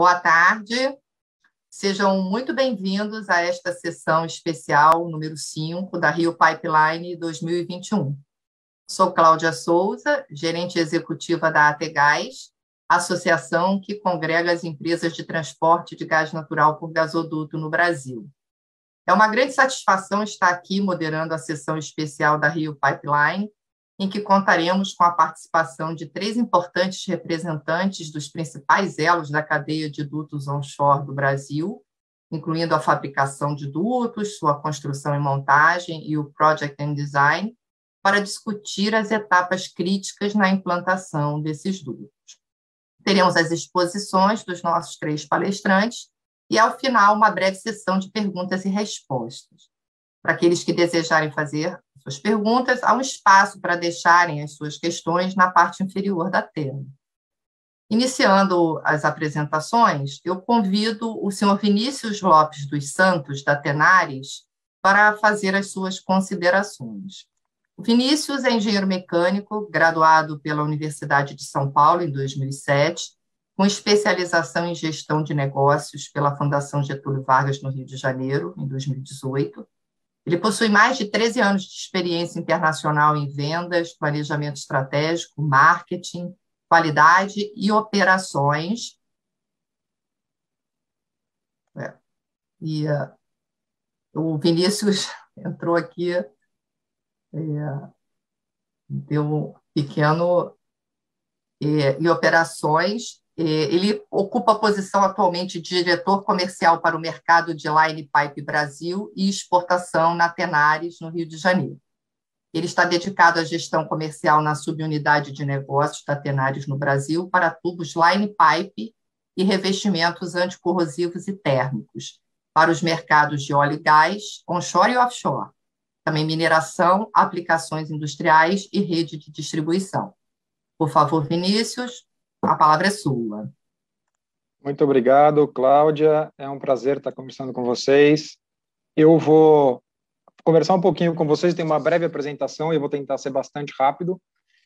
Boa tarde, sejam muito bem-vindos a esta sessão especial número 5 da Rio Pipeline 2021. Sou Cláudia Souza, gerente executiva da ATGás, associação que congrega as empresas de transporte de gás natural por gasoduto no Brasil. É uma grande satisfação estar aqui moderando a sessão especial da Rio Pipeline, em que contaremos com a participação de 3 importantes representantes dos principais elos da cadeia de dutos onshore do Brasil, incluindo a fabricação de dutos, sua construção e montagem e o Project and Design, para discutir as etapas críticas na implantação desses dutos. Teremos as exposições dos nossos 3 palestrantes e, ao final, uma breve sessão de perguntas e respostas. Para aqueles que desejarem fazer suas perguntas, há um espaço para deixarem as suas questões na parte inferior da tela. Iniciando as apresentações, eu convido o senhor Vinícius Lopes dos Santos, da Tenaris, para fazer as suas considerações. O Vinícius é engenheiro mecânico, graduado pela Universidade de São Paulo em 2007, com especialização em gestão de negócios pela Fundação Getúlio Vargas, no Rio de Janeiro, em 2018. Ele possui mais de 13 anos de experiência internacional em vendas, planejamento estratégico, marketing, qualidade e operações. O Vinícius entrou aqui, deu um pequeno... e operações. Ele ocupa a posição atualmente de diretor comercial para o mercado de Line Pipe Brasil e exportação na Tenaris, no Rio de Janeiro. Ele está dedicado à gestão comercial na subunidade de negócios da Tenaris no Brasil para tubos Line Pipe e revestimentos anticorrosivos e térmicos para os mercados de óleo e gás, onshore e offshore, também mineração, aplicações industriais e rede de distribuição. Por favor, Vinícius, a palavra é sua. Muito obrigado, Cláudia. É um prazer estar conversando com vocês. Eu vou conversar um pouquinho com vocês, tem uma breve apresentação e eu vou tentar ser bastante rápido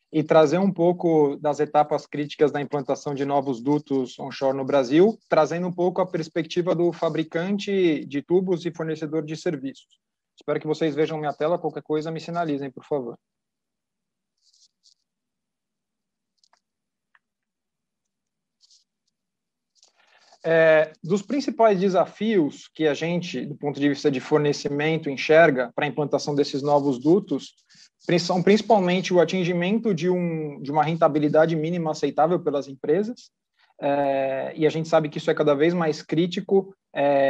e trazer um pouco das etapas críticas da implantação de novos dutos onshore no Brasil, trazendo um pouco a perspectiva do fabricante de tubos e fornecedor de serviços. Espero que vocês vejam minha tela, qualquer coisa me sinalizem, por favor. Dos principais desafios que a gente, do ponto de vista de fornecimento, enxerga para a implantação desses novos dutos, são principalmente o atingimento de uma rentabilidade mínima aceitável pelas empresas, e a gente sabe que isso é cada vez mais crítico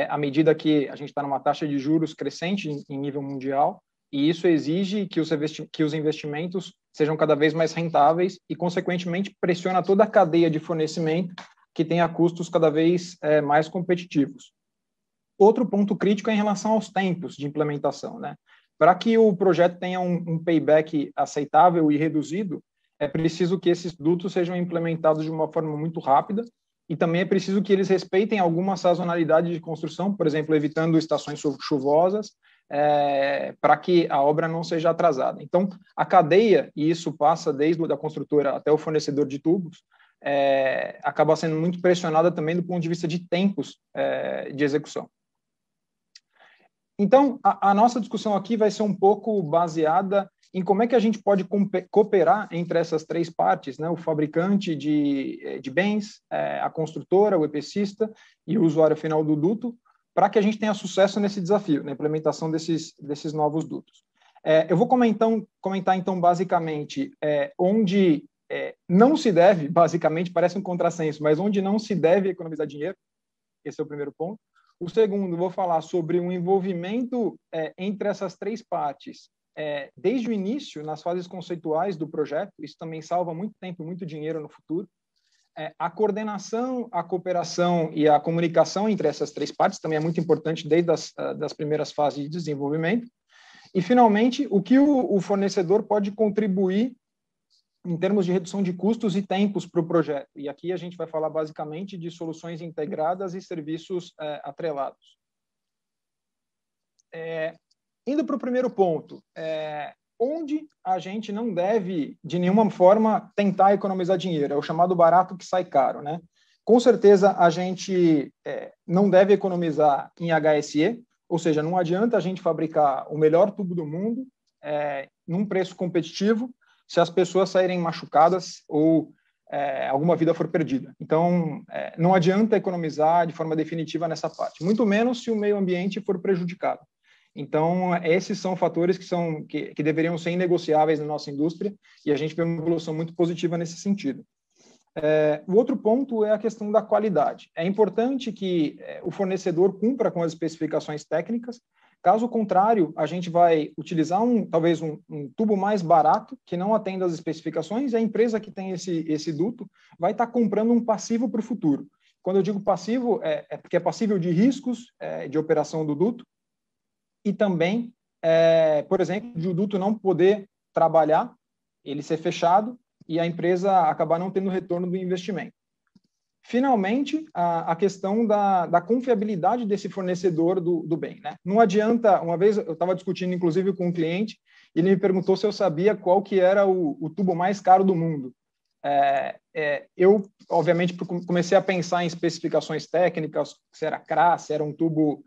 à medida que a gente está numa taxa de juros crescente em nível mundial, e isso exige que os investimentos sejam cada vez mais rentáveis e, consequentemente, pressiona toda a cadeia de fornecimento que tenha custos cada vez mais competitivos. Outro ponto crítico é em relação aos tempos de implementação, né? Para que o projeto tenha um payback aceitável e reduzido, é preciso que esses dutos sejam implementados de uma forma muito rápida e também é preciso que eles respeitem alguma sazonalidade de construção, por exemplo, evitando estações chuvosas, para que a obra não seja atrasada. Então, a cadeia, e isso passa desde a construtora até o fornecedor de tubos, acaba sendo muito pressionada também do ponto de vista de tempos de execução. Então, a nossa discussão aqui vai ser um pouco baseada em como é que a gente pode cooperar entre essas 3 partes, né? O fabricante de bens, a construtora, o EPCista e o usuário final do duto, para que a gente tenha sucesso nesse desafio, na implementação desses novos dutos. Eu vou comentar então, basicamente, onde não se deve, basicamente, parece um contrassenso, mas onde não se deve economizar dinheiro, esse é o primeiro ponto. O segundo, vou falar sobre um envolvimento entre essas 3 partes, desde o início, nas fases conceituais do projeto, isso também salva muito tempo e muito dinheiro no futuro. A coordenação, a cooperação e a comunicação entre essas 3 partes também é muito importante desde das primeiras fases de desenvolvimento. E, finalmente, o que o fornecedor pode contribuir em termos de redução de custos e tempos para o projeto. E aqui a gente vai falar basicamente de soluções integradas e serviços atrelados. Indo para o primeiro ponto, onde a gente não deve, de nenhuma forma, tentar economizar dinheiro. É o chamado barato que sai caro, né? Com certeza, a gente não deve economizar em HSE, ou seja, não adianta a gente fabricar o melhor tubo do mundo num preço competitivo se as pessoas saírem machucadas ou alguma vida for perdida. Então, não adianta economizar de forma definitiva nessa parte, muito menos se o meio ambiente for prejudicado. Então, esses são fatores que deveriam ser inegociáveis na nossa indústria e a gente vê uma evolução muito positiva nesse sentido. O outro ponto é a questão da qualidade. É importante que o fornecedor cumpra com as especificações técnicas. Caso contrário, a gente vai utilizar talvez um tubo mais barato que não atenda às especificações e a empresa que tem esse duto vai estar comprando um passivo para o futuro. Quando eu digo passivo, é porque é passível de riscos de operação do duto e também, por exemplo, de o duto não poder trabalhar, ele ser fechado e a empresa acabar não tendo retorno do investimento. Finalmente, a questão da confiabilidade desse fornecedor do bem, né? Não adianta, uma vez eu estava discutindo, inclusive, com um cliente, e ele me perguntou se eu sabia qual que era o tubo mais caro do mundo. Eu, obviamente, comecei a pensar em especificações técnicas, se era CRA, se era um tubo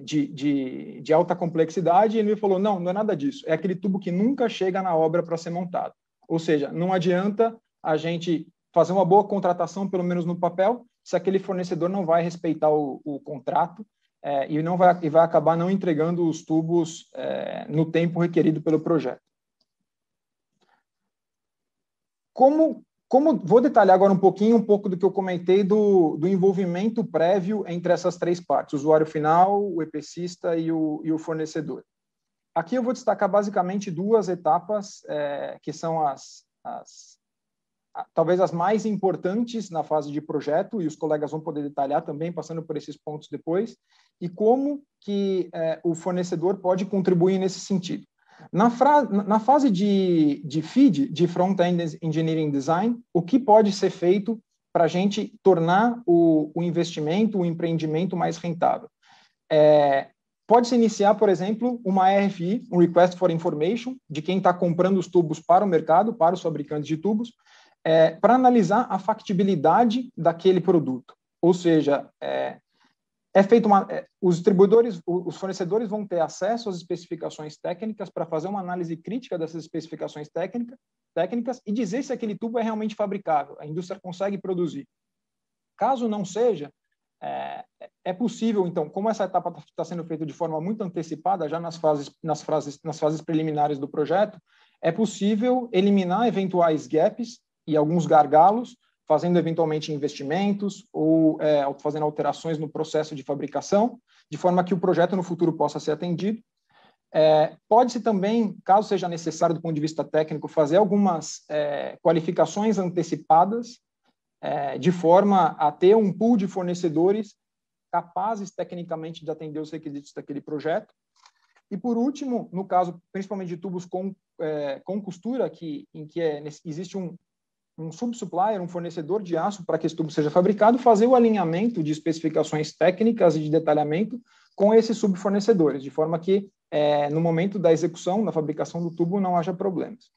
de alta complexidade, e ele me falou, não é nada disso, é aquele tubo que nunca chega na obra para ser montado. Ou seja, não adianta a gente fazer uma boa contratação, pelo menos no papel, se aquele fornecedor não vai respeitar o contrato e vai acabar não entregando os tubos no tempo requerido pelo projeto. Vou detalhar agora um pouco do que eu comentei do envolvimento prévio entre essas três partes, o usuário final, o EPCista e o fornecedor. Aqui eu vou destacar basicamente duas etapas que são talvez as mais importantes na fase de projeto, e os colegas vão poder detalhar também, passando por esses pontos depois, e como que o fornecedor pode contribuir nesse sentido. Na fase de FEED, de Front-End Engineering Design, o que pode ser feito para a gente tornar o investimento, o empreendimento mais rentável? Pode-se iniciar, por exemplo, uma RFI, um Request for Information, de quem está comprando os tubos para o mercado, para os fabricantes de tubos, para analisar a factibilidade daquele produto. Ou seja, os distribuidores, os fornecedores vão ter acesso às especificações técnicas para fazer uma análise crítica dessas especificações técnicas e dizer se aquele tubo é realmente fabricável, a indústria consegue produzir. Caso não seja, é possível, então, como essa etapa está sendo feita de forma muito antecipada, já nas fases preliminares do projeto, é possível eliminar eventuais gaps e alguns gargalos, fazendo eventualmente investimentos ou fazendo alterações no processo de fabricação, de forma que o projeto no futuro possa ser atendido. Pode-se também, caso seja necessário do ponto de vista técnico, fazer algumas qualificações antecipadas, de forma a ter um pool de fornecedores capazes tecnicamente de atender os requisitos daquele projeto. E, por último, no caso principalmente de tubos com costura, em que existe um subsupplier, um fornecedor de aço para que esse tubo seja fabricado, fazer o alinhamento de especificações técnicas e de detalhamento com esses subfornecedores, de forma que, no momento da execução, da fabricação do tubo, não haja problemas.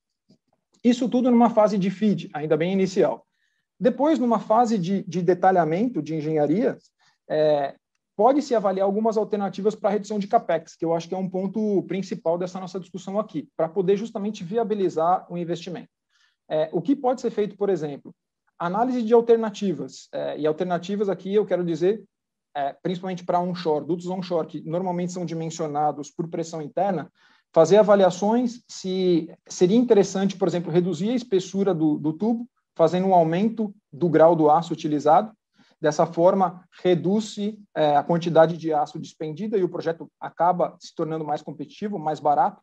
Isso tudo numa fase de FEED, ainda bem inicial. Depois, numa fase de detalhamento, de engenharia, pode-se avaliar algumas alternativas para a redução de CAPEX, que eu acho que é um ponto principal dessa nossa discussão aqui, para poder justamente viabilizar o investimento. O que pode ser feito, por exemplo, análise de alternativas, e alternativas aqui eu quero dizer, principalmente para onshore, dutos onshore, que normalmente são dimensionados por pressão interna, fazer avaliações se seria interessante, por exemplo, reduzir a espessura do tubo, fazendo um aumento do grau do aço utilizado. Dessa forma, reduz-se a quantidade de aço despendida e o projeto acaba se tornando mais competitivo, mais barato.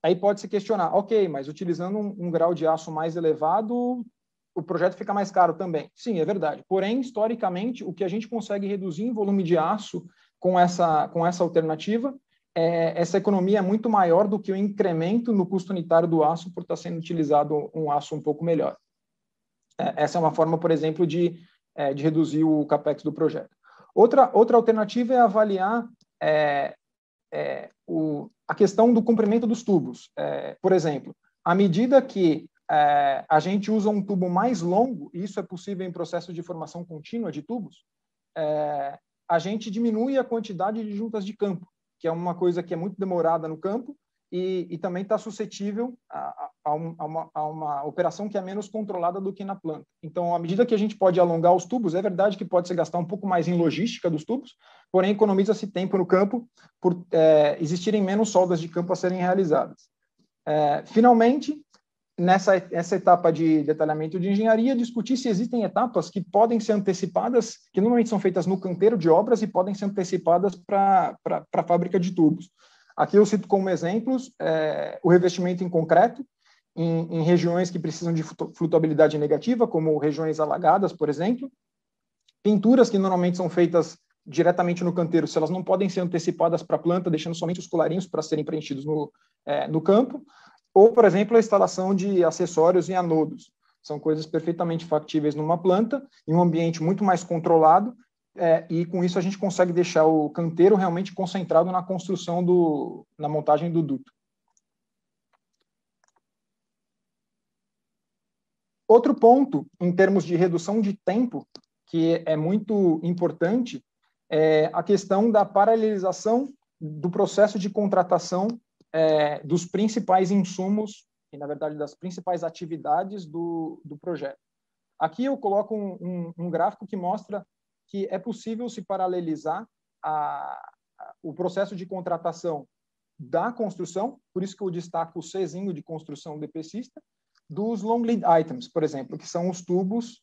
Aí pode-se questionar, ok, mas utilizando um grau de aço mais elevado, o projeto fica mais caro também. Sim, é verdade. Porém, historicamente, o que a gente consegue reduzir em volume de aço com essa alternativa, essa economia é muito maior do que o incremento no custo unitário do aço por estar sendo utilizado um aço um pouco melhor. Essa é uma forma, por exemplo, de reduzir o CAPEX do projeto. Outra alternativa é avaliar a questão do comprimento dos tubos. Por exemplo, à medida que a gente usa um tubo mais longo, e isso é possível em processo de formação contínua de tubos, a gente diminui a quantidade de juntas de campo, que é uma coisa que é muito demorada no campo e também está suscetível a uma operação que é menos controlada do que na planta. Então, à medida que a gente pode alongar os tubos, é verdade que pode se gastar um pouco mais em logística dos tubos, porém economiza-se tempo no campo por existirem menos soldas de campo a serem realizadas. Finalmente, nessa etapa de detalhamento de engenharia, discutir se existem etapas que podem ser antecipadas, que normalmente são feitas no canteiro de obras e podem ser antecipadas para a fábrica de tubos. Aqui eu cito como exemplos o revestimento em concreto, em regiões que precisam de flutuabilidade negativa, como regiões alagadas, por exemplo. Pinturas que normalmente são feitas diretamente no canteiro, se elas não podem ser antecipadas para a planta, deixando somente os colarinhos para serem preenchidos no campo. Ou, por exemplo, a instalação de acessórios em anodos. São coisas perfeitamente factíveis numa planta, em um ambiente muito mais controlado, e com isso a gente consegue deixar o canteiro realmente concentrado na construção, na montagem do duto. Outro ponto, em termos de redução de tempo, que é muito importante, é a questão da paralelização do processo de contratação dos principais insumos e, na verdade, das principais atividades do projeto. Aqui eu coloco um gráfico que mostra que é possível se paralelizar o processo de contratação da construção, por isso que eu destaco o Czinho de construção do EPCista, dos long lead items, por exemplo, que são os tubos,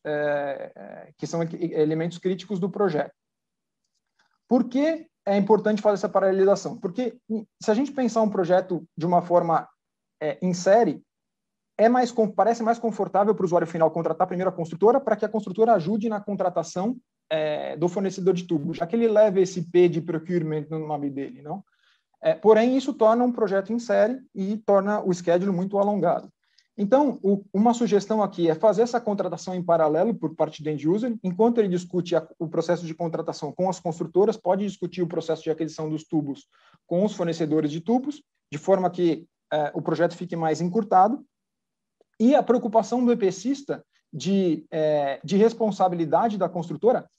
que são elementos críticos do projeto. Por que é importante fazer essa paralelização? Porque se a gente pensar um projeto de uma forma em série, parece mais confortável para o usuário final contratar primeiro a construtora para que a construtora ajude na contratação do fornecedor de tubo, já que ele leva esse P de procurement no nome dele, não? Porém, isso torna um projeto em série e torna o schedule muito alongado. Então, uma sugestão aqui é fazer essa contratação em paralelo por parte do end user, enquanto ele discute o processo de contratação com as construtoras, pode discutir o processo de aquisição dos tubos com os fornecedores de tubos, de forma que o projeto fique mais encurtado. E a preocupação do EPCista de responsabilidade da construtora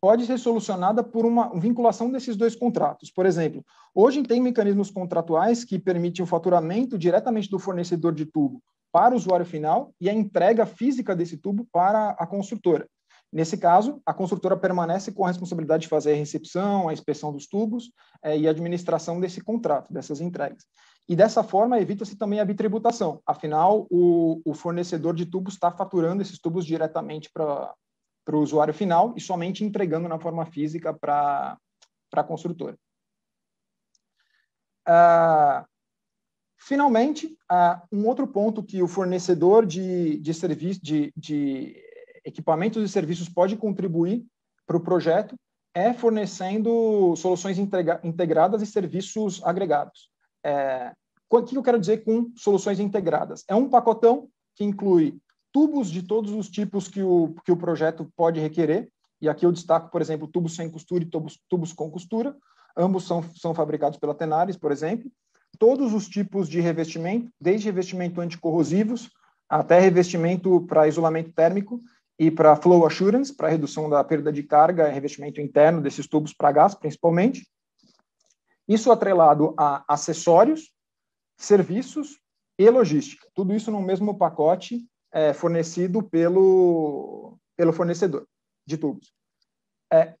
pode ser solucionada por uma vinculação desses dois contratos. Por exemplo, hoje tem mecanismos contratuais que permitem o faturamento diretamente do fornecedor de tubo para o usuário final e a entrega física desse tubo para a construtora. Nesse caso, a construtora permanece com a responsabilidade de fazer a recepção, a inspeção dos tubos e a administração desse contrato, dessas entregas. E dessa forma, evita-se também a bitributação. Afinal, o fornecedor de tubos está faturando esses tubos diretamente para o usuário final e somente entregando na forma física para a construtora. Finalmente, um outro ponto que o fornecedor de equipamentos e serviços pode contribuir para o projeto é fornecendo soluções integradas e serviços agregados. O que eu quero dizer com soluções integradas? É um pacotão que inclui tubos de todos os tipos que o projeto pode requerer, e aqui eu destaco, por exemplo, tubos sem costura e tubos com costura, ambos são fabricados pela Tenaris, por exemplo, todos os tipos de revestimento, desde revestimento anticorrosivos até revestimento para isolamento térmico e para flow assurance, para redução da perda de carga, revestimento interno desses tubos para gás, principalmente. Isso atrelado a acessórios, serviços e logística. Tudo isso no mesmo pacote fornecido pelo fornecedor de tubos.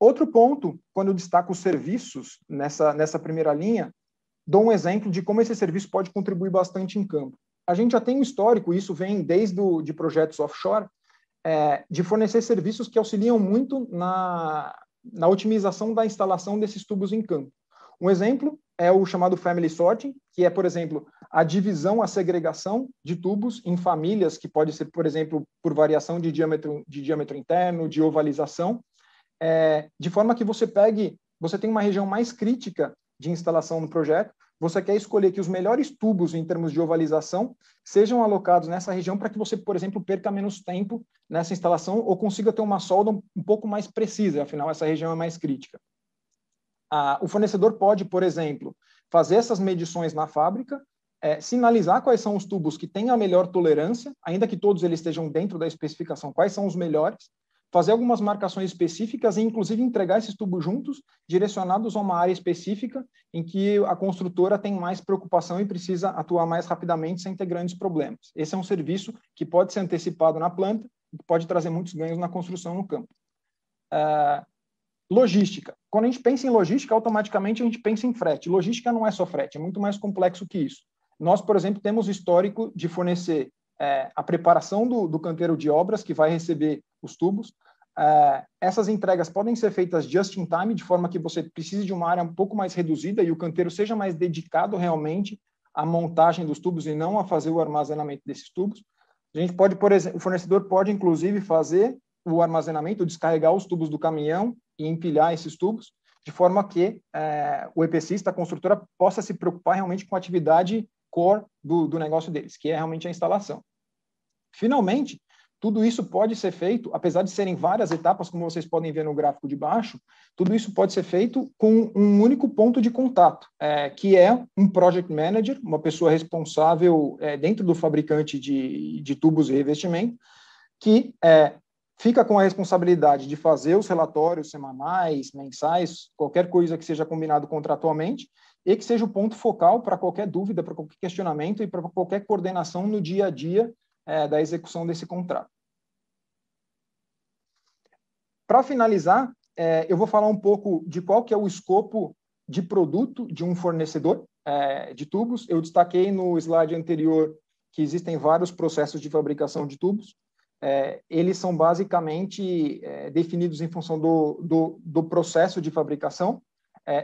Outro ponto, quando eu destaco os serviços nessa primeira linha, dou um exemplo de como esse serviço pode contribuir bastante em campo. A gente já tem um histórico, isso vem desde de projetos offshore, de fornecer serviços que auxiliam muito na otimização da instalação desses tubos em campo. Um exemplo é o chamado family sorting, que é, por exemplo, a divisão, a segregação de tubos em famílias, que pode ser, por exemplo, por variação de diâmetro interno, de ovalização, de forma que você tem uma região mais crítica de instalação no projeto, você quer escolher que os melhores tubos em termos de ovalização sejam alocados nessa região para que você, por exemplo, perca menos tempo nessa instalação ou consiga ter uma solda um pouco mais precisa, afinal, essa região é mais crítica. O fornecedor pode, por exemplo, fazer essas medições na fábrica, sinalizar quais são os tubos que têm a melhor tolerância, ainda que todos eles estejam dentro da especificação, quais são os melhores, fazer algumas marcações específicas e, inclusive, entregar esses tubos juntos, direcionados a uma área específica em que a construtora tem mais preocupação e precisa atuar mais rapidamente sem ter grandes problemas. Esse é um serviço que pode ser antecipado na planta e pode trazer muitos ganhos na construção no campo. Logística. Quando a gente pensa em logística, automaticamente a gente pensa em frete. Logística não é só frete, é muito mais complexo que isso. Nós, por exemplo, temos histórico de fornecer a preparação do canteiro de obras que vai receber os tubos. Essas entregas podem ser feitas just in time, de forma que você precise de uma área um pouco mais reduzida e o canteiro seja mais dedicado realmente à montagem dos tubos e não a fazer o armazenamento desses tubos. A gente pode, por exemplo, o fornecedor pode, inclusive, fazer o armazenamento, descarregar os tubos do caminhão e empilhar esses tubos, de forma que o EPCista, a construtora, possa se preocupar realmente com a atividade core do negócio deles, que é realmente a instalação. Finalmente, tudo isso pode ser feito, apesar de serem várias etapas, como vocês podem ver no gráfico de baixo, tudo isso pode ser feito com um único ponto de contato, que é um project manager, uma pessoa responsável dentro do fabricante de tubos e revestimento, que fica com a responsabilidade de fazer os relatórios semanais, mensais, qualquer coisa que seja combinado contratualmente, e que seja o ponto focal para qualquer dúvida, para qualquer questionamento e para qualquer coordenação no dia a dia da execução desse contrato. Para finalizar, eu vou falar um pouco de qual que é o escopo de produto de um fornecedor de tubos. Eu destaquei no slide anterior que existem vários processos de fabricação de tubos. Eles são basicamente definidos em função do processo de fabricação.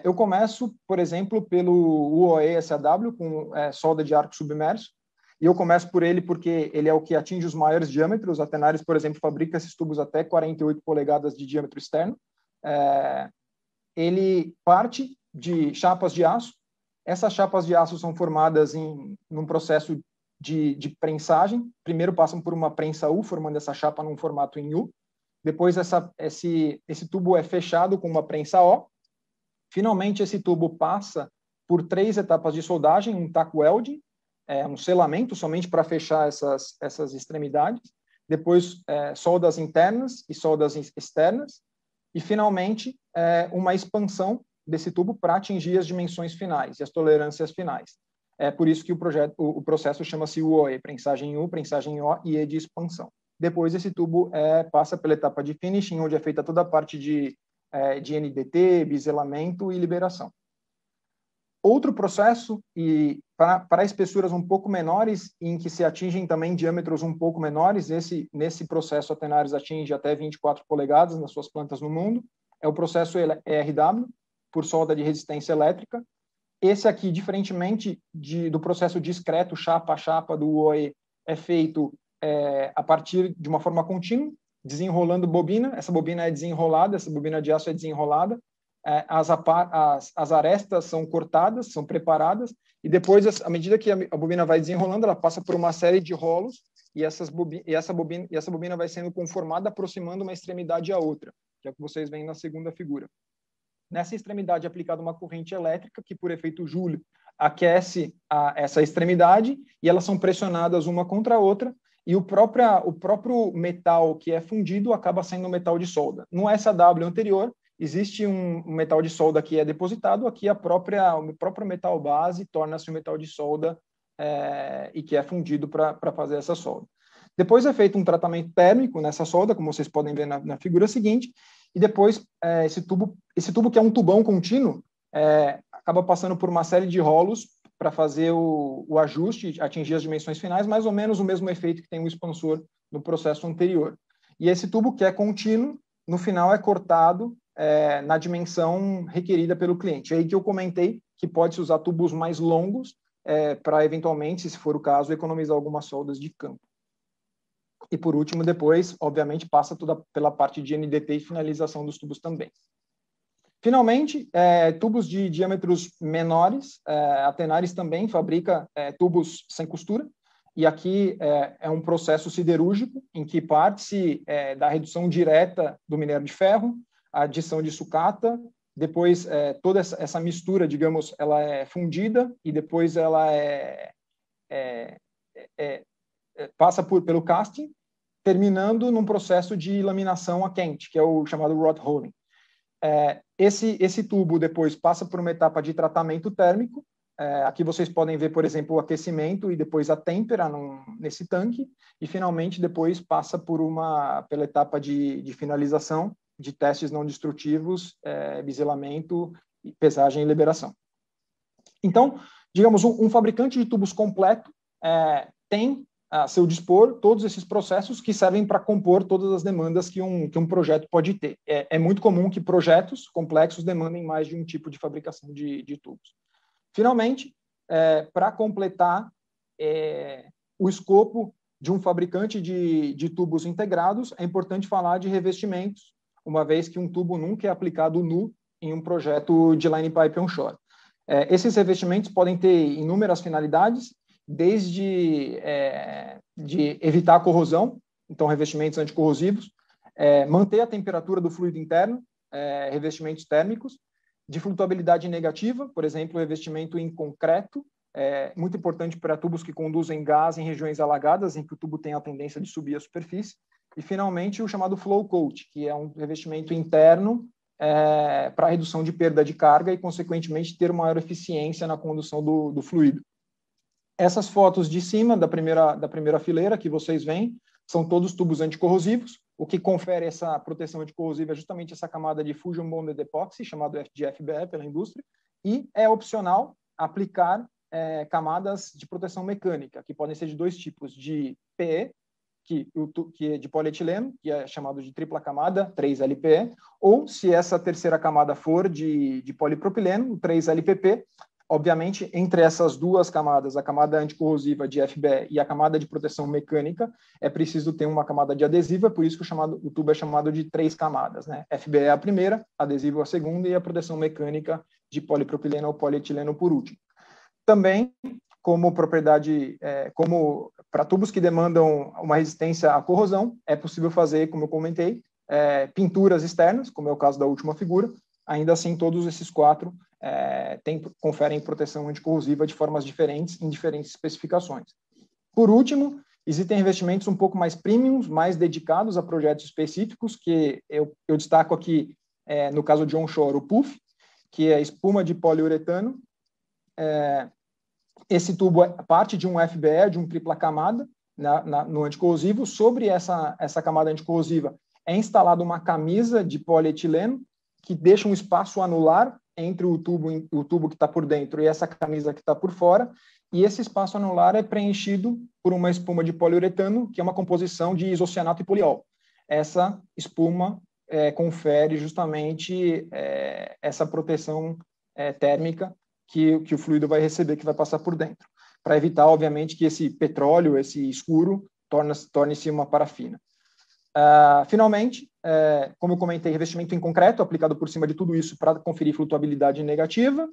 Eu começo, por exemplo, pelo UOE-SAW, com solda de arco submerso, e eu começo por ele porque ele é o que atinge os maiores diâmetros. A Tenaris, por exemplo, fabrica esses tubos até 48 polegadas de diâmetro externo. Ele parte de chapas de aço. Essas chapas de aço são formadas num processo de prensagem. Primeiro passam por uma prensa U, formando essa chapa num formato em U. Depois esse tubo é fechado com uma prensa O. Finalmente, esse tubo passa por 3 etapas de soldagem, um tack welding, um selamento somente para fechar essas extremidades. Depois, soldas internas e soldas externas. E, finalmente, uma expansão desse tubo para atingir as dimensões finais e as tolerâncias finais. É por isso que o processo chama-se UOE, prensagem U, prensagem O e E de expansão. Depois, esse tubo passa pela etapa de finishing, onde é feita toda a parte de NDT, biselamento e liberação. Outro processo, e para espessuras um pouco menores, em que se atingem também diâmetros um pouco menores, nesse processo a Tenaris atinge até 24 polegadas nas suas plantas no mundo, é o processo ERW, por solda de resistência elétrica. Esse aqui, diferentemente do processo discreto, chapa a chapa do UOE, é feito a partir de uma forma contínua, desenrolando bobina. Essa bobina é desenrolada, essa bobina de aço é desenrolada, as arestas são cortadas, são preparadas, e depois, à medida que a bobina vai desenrolando, ela passa por uma série de rolos, e essa bobina vai sendo conformada, aproximando uma extremidade à outra, que é o que vocês veem na segunda figura. Nessa extremidade é aplicada uma corrente elétrica, que por efeito Joule aquece essa extremidade, e elas são pressionadas uma contra a outra, e o próprio metal que é fundido acaba sendo metal de solda. No SAW anterior, existe um metal de solda que é depositado, aqui o próprio metal base torna-se um metal de solda e que é fundido para fazer essa solda. Depois é feito um tratamento térmico nessa solda, como vocês podem ver na figura seguinte, e depois esse tubo que é um tubão contínuo, acaba passando por uma série de rolos para fazer o ajuste, atingir as dimensões finais, mais ou menos o mesmo efeito que tem o expansor no processo anterior. E esse tubo que é contínuo, no final é cortado na dimensão requerida pelo cliente. É aí que eu comentei que pode-se usar tubos mais longos para, eventualmente, se for o caso, economizar algumas soldas de campo. E, por último, depois, obviamente, passa toda pela parte de NDT e finalização dos tubos também. Finalmente, tubos de diâmetros menores. A Tenaris também fabrica tubos sem costura, e aqui é um processo siderúrgico em que parte-se da redução direta do minério de ferro, a adição de sucata, depois toda essa mistura, digamos, ela é fundida e depois ela é passa pelo casting, terminando num processo de laminação a quente, que é o chamado rod rolling. Esse tubo depois passa por uma etapa de tratamento térmico. Aqui vocês podem ver, por exemplo, o aquecimento e depois a têmpera nesse tanque, e finalmente depois passa pela etapa de finalização de testes não destrutivos, biselamento, pesagem e liberação. Então, digamos, um fabricante de tubos completo tem a seu dispor todos esses processos que servem para compor todas as demandas que um projeto pode ter. É muito comum que projetos complexos demandem mais de um tipo de fabricação de tubos. Finalmente, para completar o escopo de um fabricante de tubos integrados, é importante falar de revestimentos, uma vez que um tubo nunca é aplicado nu em um projeto de line pipe onshore. Esses revestimentos podem ter inúmeras finalidades, desde de evitar a corrosão, então revestimentos anticorrosivos, manter a temperatura do fluido interno, revestimentos térmicos, de flutuabilidade negativa, por exemplo, revestimento em concreto, muito importante para tubos que conduzem gás em regiões alagadas, em que o tubo tem a tendência de subir à superfície, e finalmente o chamado flow coat, que é um revestimento interno para redução de perda de carga e, consequentemente, ter maior eficiência na condução do fluido. Essas fotos de cima, da primeira fileira que vocês veem, são todos tubos anticorrosivos. O que confere essa proteção anticorrosiva é justamente essa camada de Fusion Bonded Epoxy, chamado FBE pela indústria, e é opcional aplicar camadas de proteção mecânica, que podem ser de dois tipos, de PE, que é de polietileno, que é chamado de tripla camada, 3LPE, ou, se essa terceira camada for de polipropileno, o 3LPP. Obviamente, entre essas duas camadas, a camada anticorrosiva de FBE e a camada de proteção mecânica, é preciso ter uma camada de adesivo, é por isso que o tubo é chamado de 3 camadas, né? FBE é a primeira, adesivo a segunda e a proteção mecânica de polipropileno ou polietileno por último. Também, como propriedade, como para tubos que demandam uma resistência à corrosão, é possível fazer, como eu comentei, pinturas externas, como é o caso da última figura. Ainda assim, todos esses 4 conferem proteção anticorrosiva de formas diferentes, em diferentes especificações. Por último, existem revestimentos um pouco mais premiums, mais dedicados a projetos específicos, que eu destaco aqui, no caso de onshore, o PUF, que é espuma de poliuretano. Esse tubo é parte de um FBE, de um tripla camada, no anticorrosivo. Sobre essa camada anticorrosiva é instalada uma camisa de polietileno, que deixa um espaço anular entre o tubo que está por dentro e essa camisa que está por fora, e esse espaço anular é preenchido por uma espuma de poliuretano, que é uma composição de isocianato e poliol. Essa espuma confere justamente essa proteção térmica que o fluido vai receber, que vai passar por dentro, para evitar, obviamente, que esse petróleo, esse escuro, torne-se uma parafina. Finalmente, como eu comentei, revestimento em concreto, aplicado por cima de tudo isso para conferir flutuabilidade negativa,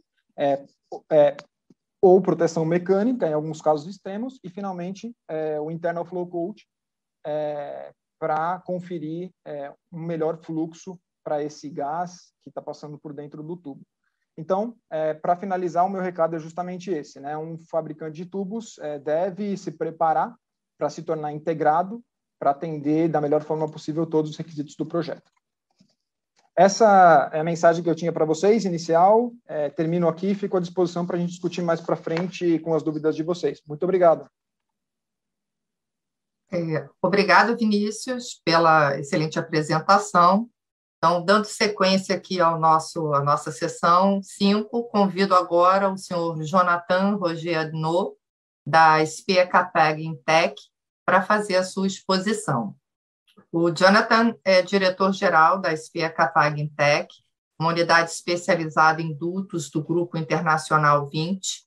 ou proteção mecânica, em alguns casos extremos, e, finalmente, o internal flow coat, para conferir um melhor fluxo para esse gás que está passando por dentro do tubo. Então, para finalizar, o meu recado é justamente esse, né? Um fabricante de tubos deve se preparar para se tornar integrado, para atender da melhor forma possível todos os requisitos do projeto. Essa é a mensagem que eu tinha para vocês, inicial. Termino aqui e fico à disposição para a gente discutir mais para frente com as dúvidas de vocês. Muito obrigado. Obrigado, Vinícius, pela excelente apresentação. Então, dando sequência aqui à nossa sessão 5, convido agora o senhor Jonathan Roger Adnaud, da SPE Capag Intec, para fazer a sua exposição. O Jonathan é diretor-geral da SPE Capag Intec, uma unidade especializada em dutos do Grupo Internacional 20.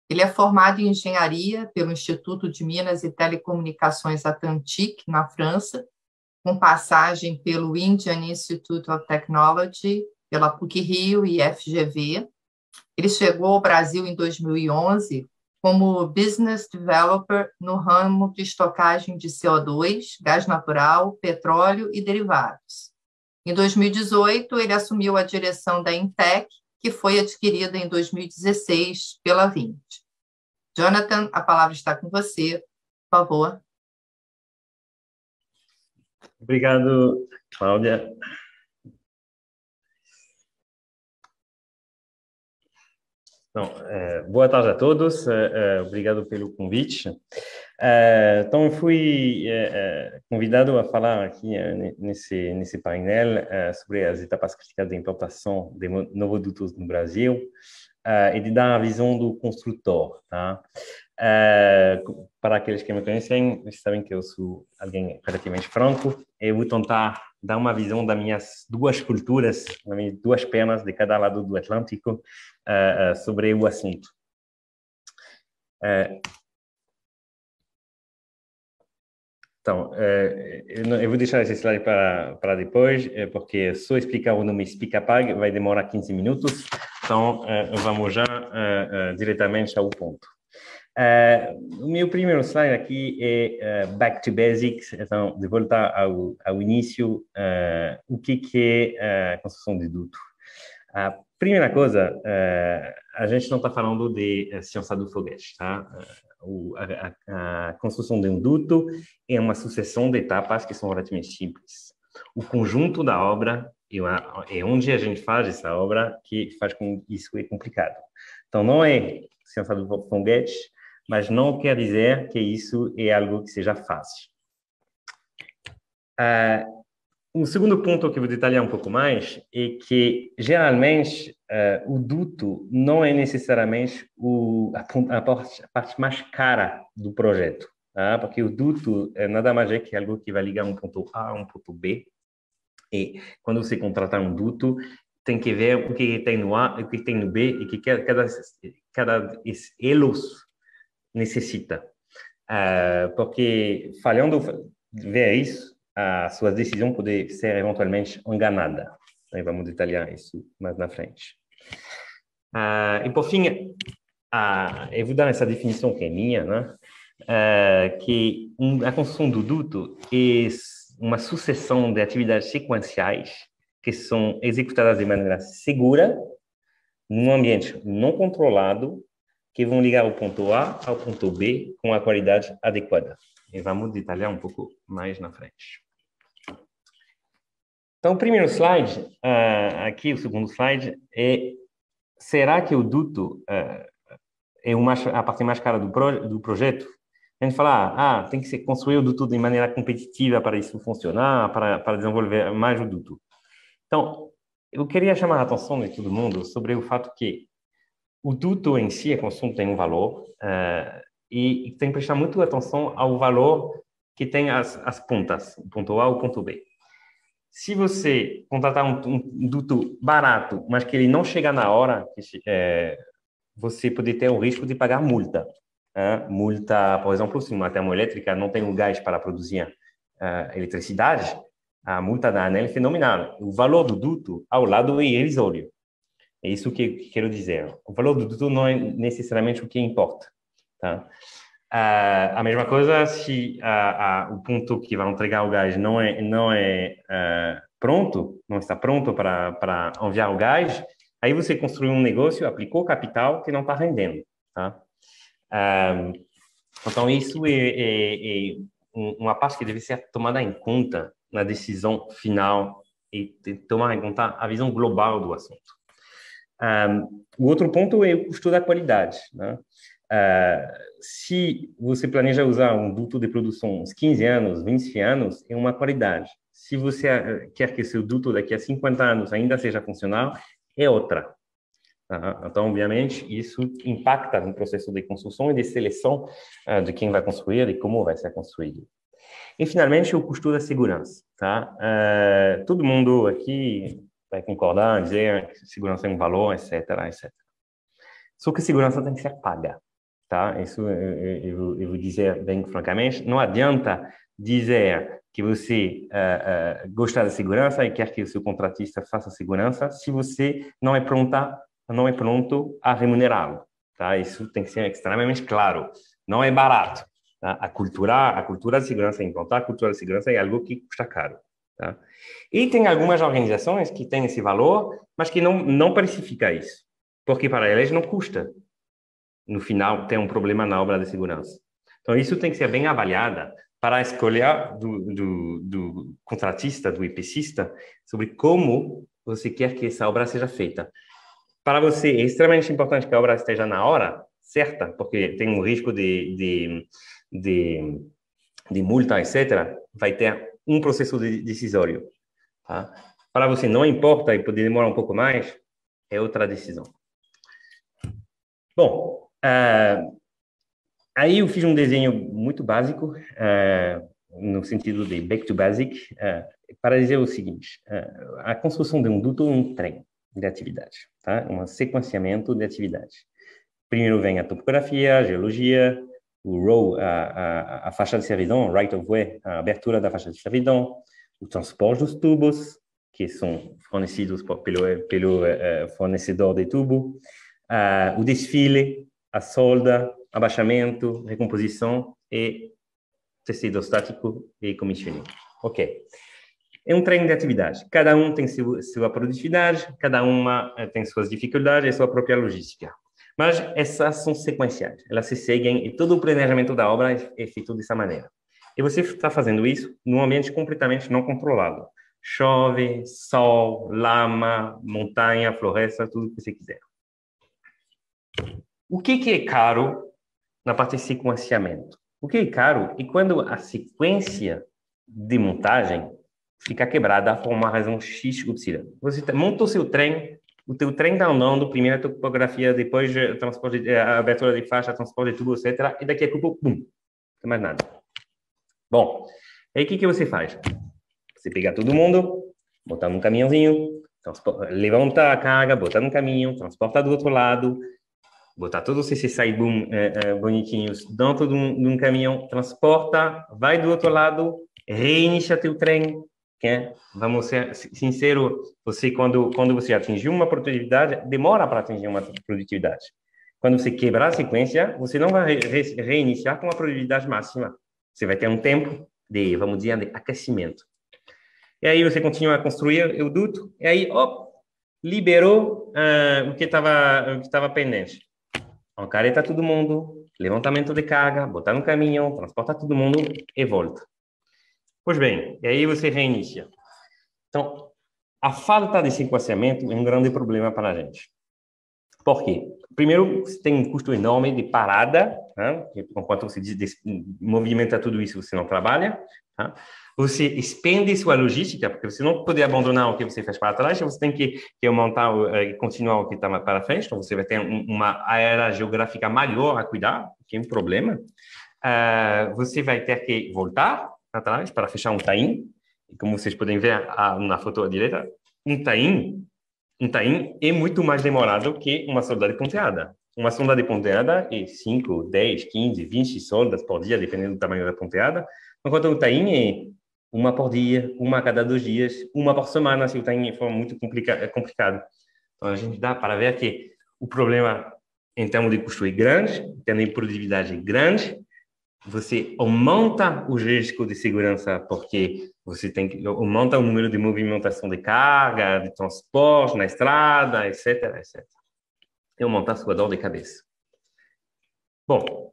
Ele é formado em engenharia pelo Instituto de Minas e Telecomunicações Atlantique, na França, com passagem pelo Indian Institute of Technology, pela PUC-Rio e FGV. Ele chegou ao Brasil em 2011 como Business Developer no ramo de estocagem de CO2, gás natural, petróleo e derivados. Em 2018, ele assumiu a direção da Intec, que foi adquirida em 2016 pela 20. Jonathan, a palavra está com você, por favor. Obrigado, Cláudia. Então, boa tarde a todos, obrigado pelo convite. Então, eu fui convidado a falar aqui nesse painel sobre as etapas críticas de implantação de novodutos no Brasil e de dar a visão do construtor, tá? Para aqueles que me conhecem, sabem que eu sou alguém relativamente franco e vou tentar dar uma visão das minhas duas culturas, das minhas duas pernas de cada lado do Atlântico sobre o assunto. Então, eu vou deixar esse slide para depois, porque só explicar o nome Explicapag vai demorar 15 minutos. Então, vamos já diretamente ao ponto. O meu primeiro slide aqui é Back to Basics, então, de volta ao início, o que é construção de duto. A primeira coisa, a gente não está falando de ciência do foguete, tá? A construção de um duto é uma sucessão de etapas que são relativamente simples. O conjunto da obra é onde a gente faz essa obra que faz com que isso é complicado. Então, não é ciência do foguete, mas não quer dizer que isso é algo que seja fácil. Um segundo ponto que eu vou detalhar um pouco mais é que, geralmente, o duto não é necessariamente a parte mais cara do projeto, tá? Porque o duto nada mais é que algo que vai ligar um ponto A a um ponto B. E quando você contratar um duto, tem que ver o que tem no A, o que tem no B, e que cada elos necessita. Porque, falhando ver isso, a sua decisão pode ser eventualmente enganada. Aí vamos detalhar isso mais na frente. E, por fim, eu vou dar essa definição que é minha, né? Que a construção do duto é uma sucessão de atividades sequenciais que são executadas de maneira segura, num ambiente não controlado, que vão ligar o ponto A ao ponto B com a qualidade adequada. E vamos detalhar um pouco mais na frente. Então, o primeiro slide, aqui o segundo slide, será que o duto é a parte mais cara do projeto? A gente fala, tem que se construir o duto de maneira competitiva para isso funcionar, para desenvolver mais o duto. Então, eu queria chamar a atenção de todo mundo sobre o fato que o duto em si, a construção tem um valor, e tem que prestar muito atenção ao valor que tem as pontas, o ponto A e o ponto B. Se você contratar um duto barato, mas que ele não chega na hora, você pode ter o risco de pagar multa. Multa, por exemplo, se uma termoelétrica não tem o gás para produzir eletricidade, a multa da ANEEL é fenomenal. O valor do duto ao lado é irrisório. É isso que quero dizer. O valor do duto não é necessariamente o que importa, tá? A mesma coisa se o ponto que vai entregar o gás não está pronto para enviar o gás, aí você construiu um negócio, aplicou capital que não está rendendo, tá? Então, isso é uma parte que deve ser tomada em conta na decisão final e tomar em conta a visão global do assunto. O outro ponto é o custo da qualidade, né? Se você planeja usar um duto de produção uns 15 anos, 20 anos, é uma qualidade. Se você quer que seu duto daqui a 50 anos ainda seja funcional, é outra. Então, obviamente, isso impacta no processo de construção e de seleção de quem vai construir e como vai ser construído. E, finalmente, o custo da segurança, tá? Todo mundo aqui vai concordar, dizer que segurança é um valor, etc, etc. Só que segurança tem que ser paga, tá? Isso eu vou dizer bem francamente. Não adianta dizer que você gosta da segurança e quer que o seu contratista faça segurança se você não é pronto a remunerá-lo, tá? Isso tem que ser extremamente claro. Não é barato, tá? A cultura de segurança, implantar a cultura de segurança é algo que custa caro, tá? E tem algumas organizações que têm esse valor, mas que não precificam isso, porque para elas não custa. no final, tem um problema na obra de segurança. Então, isso tem que ser bem avaliado para a escolha do contratista, do EPCista, sobre como você quer que essa obra seja feita. Para você, é extremamente importante que a obra esteja na hora certa, porque tem um risco de multa, etc. Vai ter um processo decisório. Tá? Para você, não importa e poder demorar um pouco mais, é outra decisão. Bom, aí eu fiz um desenho muito básico, no sentido de back to basic, para dizer o seguinte: a construção de um duto é um trem de atividade, tá? Um sequenciamento de atividades. Primeiro vem a topografia, a geologia, o row, a faixa de servidão, right of way, a abertura da faixa de servidão, o transporte dos tubos, que são fornecidos pelo fornecedor de tubo, o desfile, a solda, abaixamento, recomposição e tecido estático e commissioning. Ok. É um treino de atividade. Cada um tem sua produtividade, cada uma tem suas dificuldades e sua própria logística. Mas essas são sequenciais, elas se seguem e todo o planejamento da obra é feito dessa maneira. E você está fazendo isso num ambiente completamente não controlado. Chove, sol, lama, montanha, floresta, tudo o que você quiser. O que é caro na parte de sequenciamento? O que é caro é quando a sequência de montagem fica quebrada por uma razão X, Y. Você monta o seu trem, o teu trem está andando, primeiro a topografia, depois a abertura de faixa, transporte de tubo, etc. E daqui a pouco, bum, não tem mais nada. Bom, aí o que você faz? Você pega todo mundo, botar num caminhãozinho, levanta a carga, botar num caminhão, transporta do outro lado, botar todos esses side-boom bonitinhos dentro de um caminhão, transporta, vai do outro lado, reinicia teu trem. Vamos ser sinceros, você quando você atingiu uma produtividade, demora para atingir uma produtividade. Quando você quebrar a sequência, você não vai reiniciar com a produtividade máxima. Você vai ter um tempo de, vamos dizer, de aquecimento. E aí você continua a construir o duto, e aí, liberou o que estava pendente. Carreta todo mundo, levantamento de carga, botar no caminhão, transporta todo mundo e volta. Pois bem, e aí você reinicia. Então, a falta de sequenciamento é um grande problema para a gente. Por quê? Primeiro, você tem um custo enorme de parada, né? Enquanto você movimenta tudo isso, você não trabalha. Tá? Você expende sua logística, porque você não pode abandonar o que você fez para trás, você tem que montar e continuar o que está para frente, então você vai ter uma área geográfica maior a cuidar, que é um problema. Você vai ter que voltar atrás para fechar um tain, e como vocês podem ver na foto à direita, um tain é muito mais demorado que uma solda de ponteada. Uma solda de ponteada é 5, 10, 15, 20 soldas por dia, dependendo do tamanho da ponteada, enquanto o tain é uma por dia, uma a cada 2 dias, uma por semana, se o tain for muito complicado. Então, a gente dá para ver que o problema, em termos de custo, é grande, em termos de produtividade, é grande. Você aumenta o risco de segurança porque você aumenta o número de movimentação de carga, de transporte na estrada, etc, etc. E aumenta a sua dor de cabeça. Bom,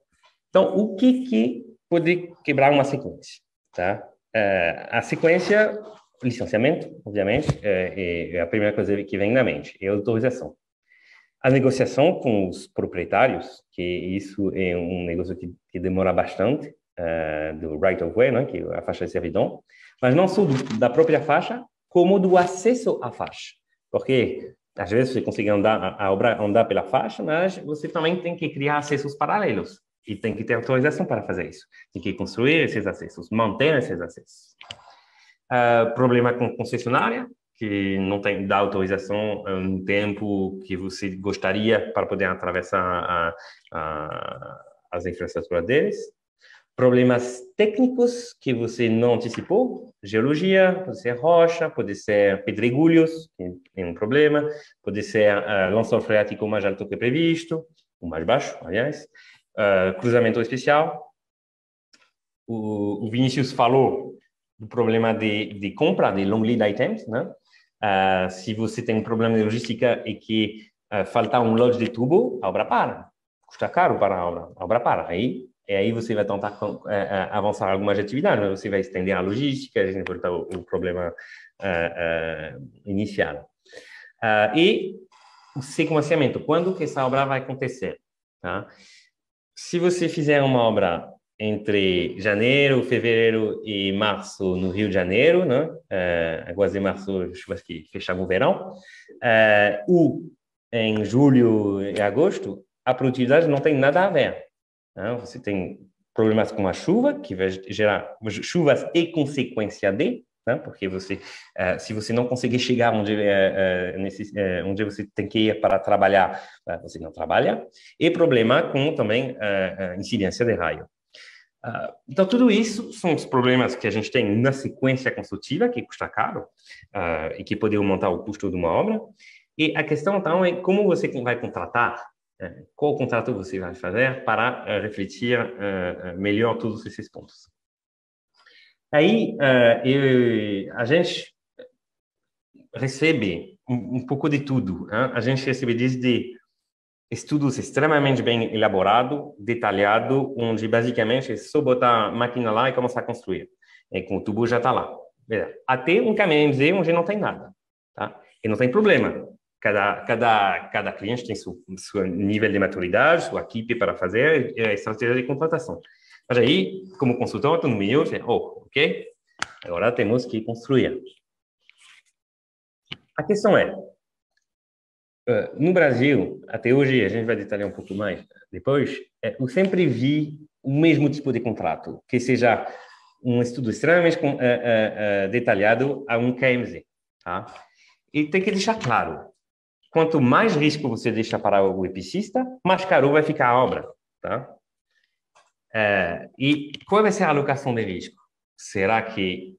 então, o que pode quebrar uma sequência? Tá? A sequência, licenciamento, obviamente, é a primeira coisa que vem na mente, é a autorização. A negociação com os proprietários, que isso é um negócio que demora bastante, do right of way, né, que é a faixa de servidão, mas não só da própria faixa, como do acesso à faixa. Porque, às vezes, você consegue a obra andar pela faixa, mas você também tem que criar acessos paralelos. E tem que ter autorização para fazer isso. Tem que construir esses acessos, manter esses acessos. Problema com concessionária, que não dá autorização no tempo que você gostaria para poder atravessar as infraestruturas deles. Problemas técnicos que você não antecipou, geologia, pode ser rocha, pode ser pedregulhos, que é um problema, pode ser lençol freático mais alto que previsto, ou mais baixo, aliás, cruzamento especial. O Vinícius falou do problema de compra de long lead items, né? Se você tem um problema de logística e que falta um lote de tubo, a obra para. custa caro para a obra para. Aí você vai tentar avançar algumas atividades, você vai estender a logística, a gente volta o problema inicial. E o sequenciamento, quando que essa obra vai acontecer? Tá? Se você fizer uma obra entre janeiro, fevereiro e março no Rio de Janeiro, né? Aguas de março, chuvas que fechavam o verão, ou em julho e agosto, a produtividade não tem nada a ver. Né? Você tem problemas com a chuva, que vai gerar chuvas e consequência de, né? Porque se você não conseguir chegar onde você tem que ir para trabalhar, você não trabalha. E problema com também incidência de raio. Então, tudo isso são os problemas que a gente tem na sequência construtiva, que custa caro e que pode aumentar o custo de uma obra. E a questão, então, é como você vai contratar, qual contrato você vai fazer para refletir melhor todos esses pontos. Aí, a gente recebe um pouco de tudo. Hein? A gente recebe desde estudos extremamente bem elaborados, detalhados, onde basicamente é só botar a máquina lá e começar a construir. E com o tubo já está lá. Até um caminhão MZ onde não tem nada. Tá? E não tem problema. Cada cliente tem seu nível de maturidade, sua equipe para fazer a estratégia de contratação. Mas aí, como consultor, estou no meio, ok, agora temos que construir. A questão é, no Brasil, até hoje, a gente vai detalhar um pouco mais depois, eu sempre vi o mesmo tipo de contrato, que seja um estudo extremamente detalhado a um KMZ. Tá? E tem que deixar claro, quanto mais risco você deixa para o EPCista, mais caro vai ficar a obra. Tá? E qual vai ser a alocação de risco? Será que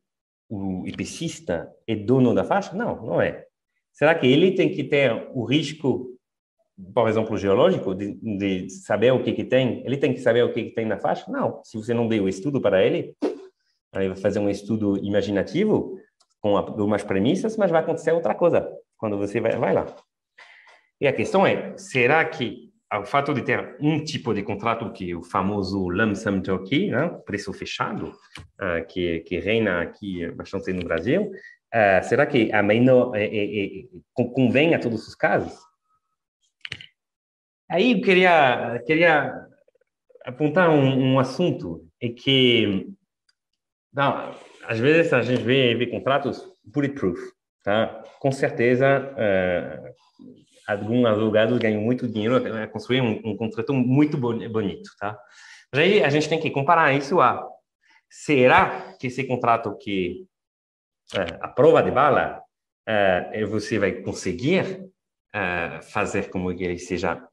o EPCista é dono da faixa? Não, não é. Será que ele tem que ter o risco, por exemplo, geológico, de saber o que tem? Ele tem que saber o que tem na faixa? Não. Se você não deu o estudo para ele, ele vai fazer um estudo imaginativo com algumas premissas, mas vai acontecer outra coisa quando você vai lá. E a questão é, será que o fato de ter um tipo de contrato, que é o famoso lump sum turnkey, né, preço fechado, que reina aqui bastante no Brasil, será que a menor convém a todos os casos? Aí eu queria apontar um assunto, é que às vezes a gente vê contratos bulletproof, tá? Com certeza, alguns advogados ganham muito dinheiro a construir um contrato muito bonito, tá? Mas aí a gente tem que comparar isso será que esse contrato que a prova de bala, você vai conseguir fazer como que ele seja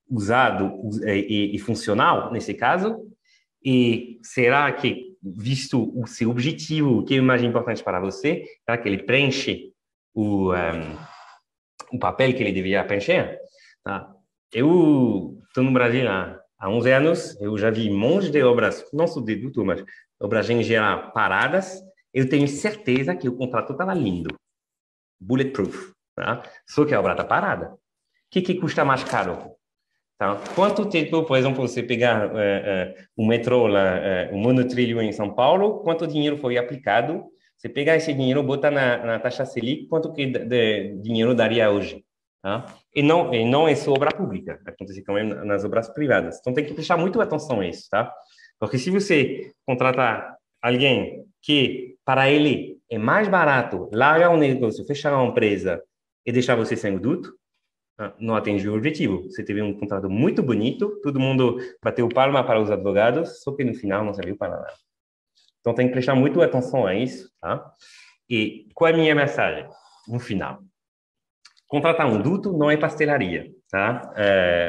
usado e funcional nesse caso? E será que, visto o seu objetivo, o que é mais importante para você, será que ele preenche o papel que ele deveria preencher? Tá? Eu estou no Brasil há 11 anos, eu já vi montes de obras, não só de duto, mas obras em geral paradas. Eu tenho certeza que o contrato estava lindo, bulletproof, tá? Só que a obra está parada. O que custa mais caro? Tá? Quanto tempo, por exemplo, você pegar o metrô, o monotrilho em São Paulo, quanto dinheiro foi aplicado? Você pegar esse dinheiro, botar na taxa Selic, quanto que de dinheiro daria hoje? Tá? E não é só obra pública, acontece também nas obras privadas. Então tem que prestar muito atenção a isso, tá? Porque se você contratar alguém que, para ele, é mais barato largar um negócio, fechar uma empresa e deixar você sem o duto, não atingiu o objetivo. Você teve um contrato muito bonito, todo mundo bateu palma para os advogados, só que no final não serviu para nada. Então tem que prestar muito atenção a isso, tá? E qual é a minha mensagem no final? Contratar um duto não é pastelaria, tá?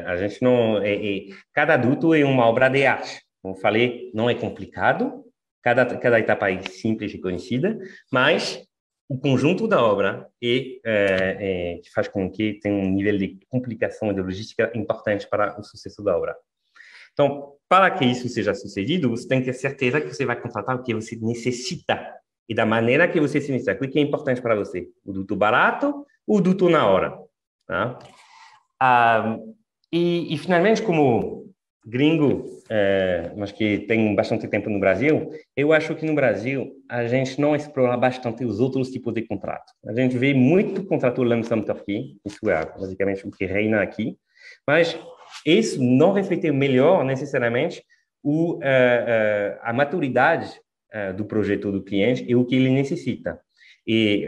A gente não... cada duto é uma obra de arte. Como eu falei, não é complicado, cada etapa é simples e conhecida, mas o conjunto da obra que faz com que tenha um nível de complicação e de logística importante para o sucesso da obra. Então, para que isso seja sucedido, você tem que ter certeza que você vai contratar o que você necessita e da maneira que você se necessita. O que é importante para você? O duto barato ou o duto na hora? Tá? E finalmente, como gringo, mas que tem bastante tempo no Brasil, eu acho que no Brasil a gente não explora bastante os outros tipos de contrato. A gente vê muito contrato lump sum turnkey, isso é basicamente o que reina aqui, mas isso não reflete melhor necessariamente a maturidade do projeto do cliente e o que ele necessita. E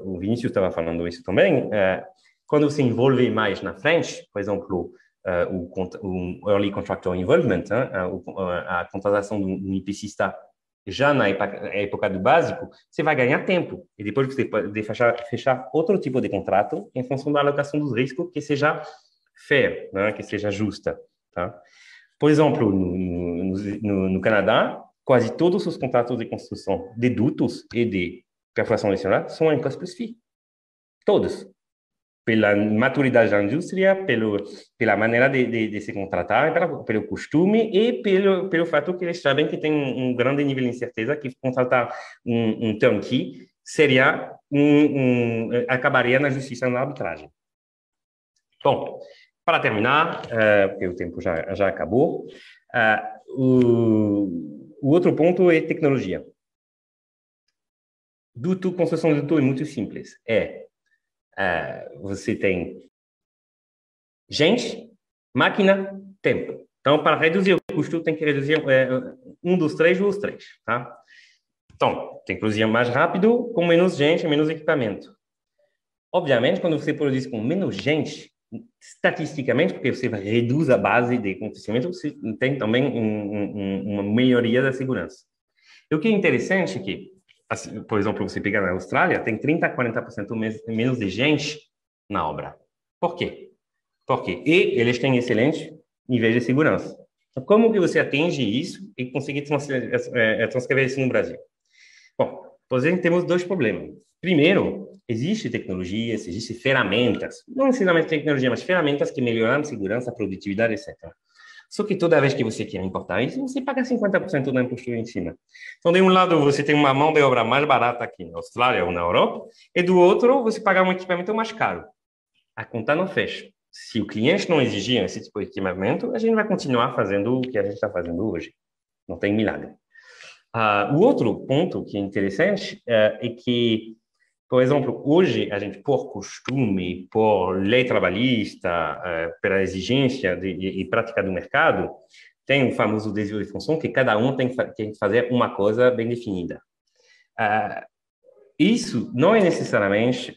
o Vinícius estava falando isso também. Quando se envolve mais na frente, por exemplo, o Early Contractor Involvement, a contratação do IPCista já na época do básico, você vai ganhar tempo. E depois você pode fechar outro tipo de contrato em função da alocação dos riscos que seja fair, né? Que seja justa. Tá? Por exemplo, no Canadá, quase todos os contratos de construção de dutos e de perfuração adicional são em cost plus fee. Todos. Pela maturidade da indústria, pela maneira de se contratar, pelo costume e pelo fato que eles sabem que tem um grande nível de incerteza, que contratar um turnkey seria acabaria na justiça na arbitragem. Bom, para terminar, porque o tempo já acabou, o outro ponto é tecnologia. Construção de duto é muito simples. Você tem gente, máquina, tempo. Então, para reduzir o custo, tem que reduzir um dos três, tá? Então, tem que produzir mais rápido, com menos gente, menos equipamento. Obviamente, quando você produz com menos gente, estatisticamente, porque você reduz a base de acontecimento, você tem também uma melhoria da segurança. E o que é interessante é que, assim, por exemplo, você pegar na Austrália, tem 30% a 40% menos de gente na obra. Por quê? E eles têm excelente nível de segurança. Então, como que você atinge isso e consegue transcrever isso no Brasil? Bom, por exemplo, temos dois problemas. Primeiro, existe tecnologias, existem ferramentas, não necessariamente tecnologia, mas ferramentas que melhoram a segurança, a produtividade, etc. Só que toda vez que você quer importar isso, você paga 50% do imposto em cima. Então, de um lado, você tem uma mão de obra mais barata aqui na Austrália ou na Europa, e do outro, você paga um equipamento mais caro. A conta não fecha. Se o cliente não exigir esse tipo de equipamento, a gente vai continuar fazendo o que a gente está fazendo hoje. Não tem milagre. O outro ponto que é interessante é que, por exemplo, hoje a gente, por costume, por lei trabalhista, pela exigência e prática do mercado, tem o famoso desvio de função, que cada um tem que fazer uma coisa bem definida. Isso não é necessariamente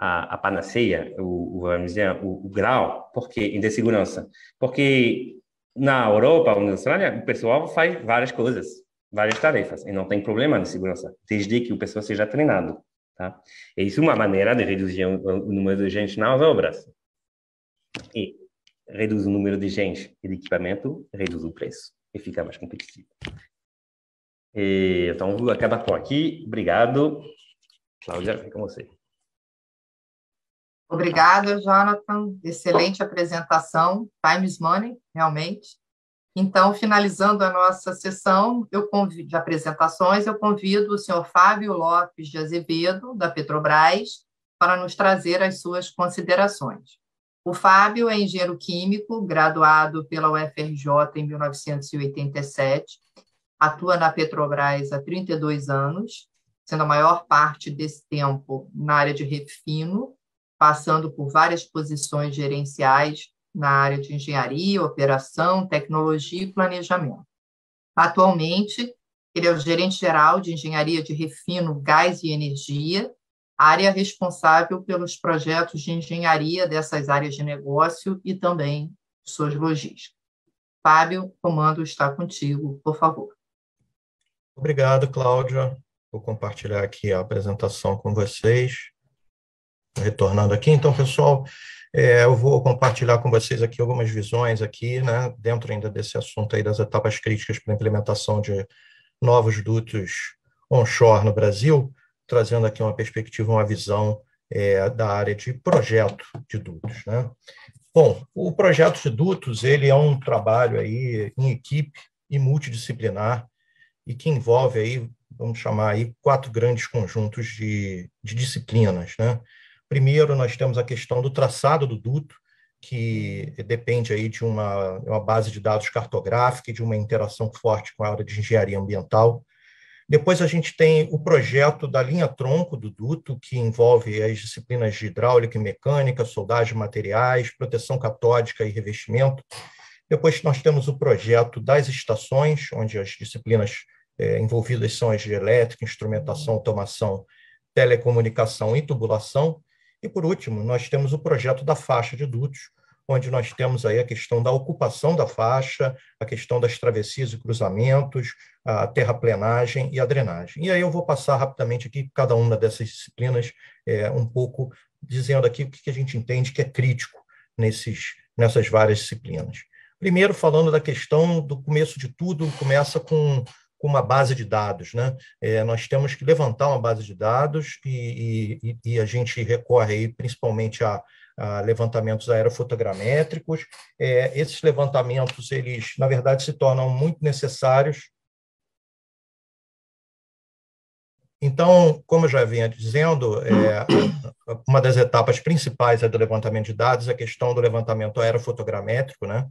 a panaceia, vamos dizer, o grau, porque de segurança, porque na Europa ou na Austrália o pessoal faz várias coisas, várias tarefas, e não tem problema de segurança, desde que o pessoal seja treinado. Tá? E isso é uma maneira de reduzir o número de gente nas obras. E reduz o número de gente e de equipamento, reduz o preço e fica mais competitivo. Então, vou acabar por aqui. Obrigado. Cláudia, é com você. Obrigada, Jonathan. Excelente apresentação. Time is money, realmente. Então, finalizando a nossa sessão de apresentações, eu convido o senhor Fábio Lopes de Azevedo, da Petrobras, para nos trazer as suas considerações. O Fábio é engenheiro químico, graduado pela UFRJ em 1987, atua na Petrobras há 32 anos, sendo a maior parte desse tempo na área de refino, passando por várias posições gerenciais na área de engenharia, operação, tecnologia e planejamento. Atualmente, ele é o gerente-geral de engenharia de refino, gás e energia, área responsável pelos projetos de engenharia dessas áreas de negócio e também suas logísticas. Fábio, o comando está contigo, por favor. Obrigado, Cláudia. Vou compartilhar aqui a apresentação com vocês. Retornando aqui, então, pessoal, eu vou compartilhar com vocês aqui algumas visões aqui, né, dentro ainda desse assunto aí das etapas críticas para a implementação de novos dutos onshore no Brasil, trazendo aqui uma perspectiva, uma visão da área de projeto de dutos, né? Bom, o projeto de dutos, ele é um trabalho aí em equipe e multidisciplinar e que envolve aí, vamos chamar aí, 4 grandes conjuntos de disciplinas, né? Primeiro, nós temos a questão do traçado do duto, que depende aí de uma base de dados cartográfica e de uma interação forte com a área de engenharia ambiental. Depois a gente tem o projeto da linha-tronco do duto, que envolve as disciplinas de hidráulica e mecânica, soldagem de materiais, proteção catódica e revestimento. Depois nós temos o projeto das estações, onde as disciplinas envolvidas são as de elétrica, instrumentação, automação, telecomunicação e tubulação. E, por último, nós temos o projeto da faixa de dutos, onde nós temos aí a questão da ocupação da faixa, a questão das travessias e cruzamentos, a terraplenagem e a drenagem. E aí eu vou passar rapidamente aqui cada uma dessas disciplinas, um pouco dizendo aqui o que a gente entende que é crítico nessas várias disciplinas. Primeiro, falando da questão do começo de tudo, começa com uma base de dados, né? Nós temos que levantar uma base de dados e a gente recorre aí principalmente a levantamentos aerofotogramétricos. Esses levantamentos, eles, na verdade, se tornam muito necessários. Então, como eu já vinha dizendo, uma das etapas principais do levantamento de dados é a questão do levantamento aerofotogramétrico, né?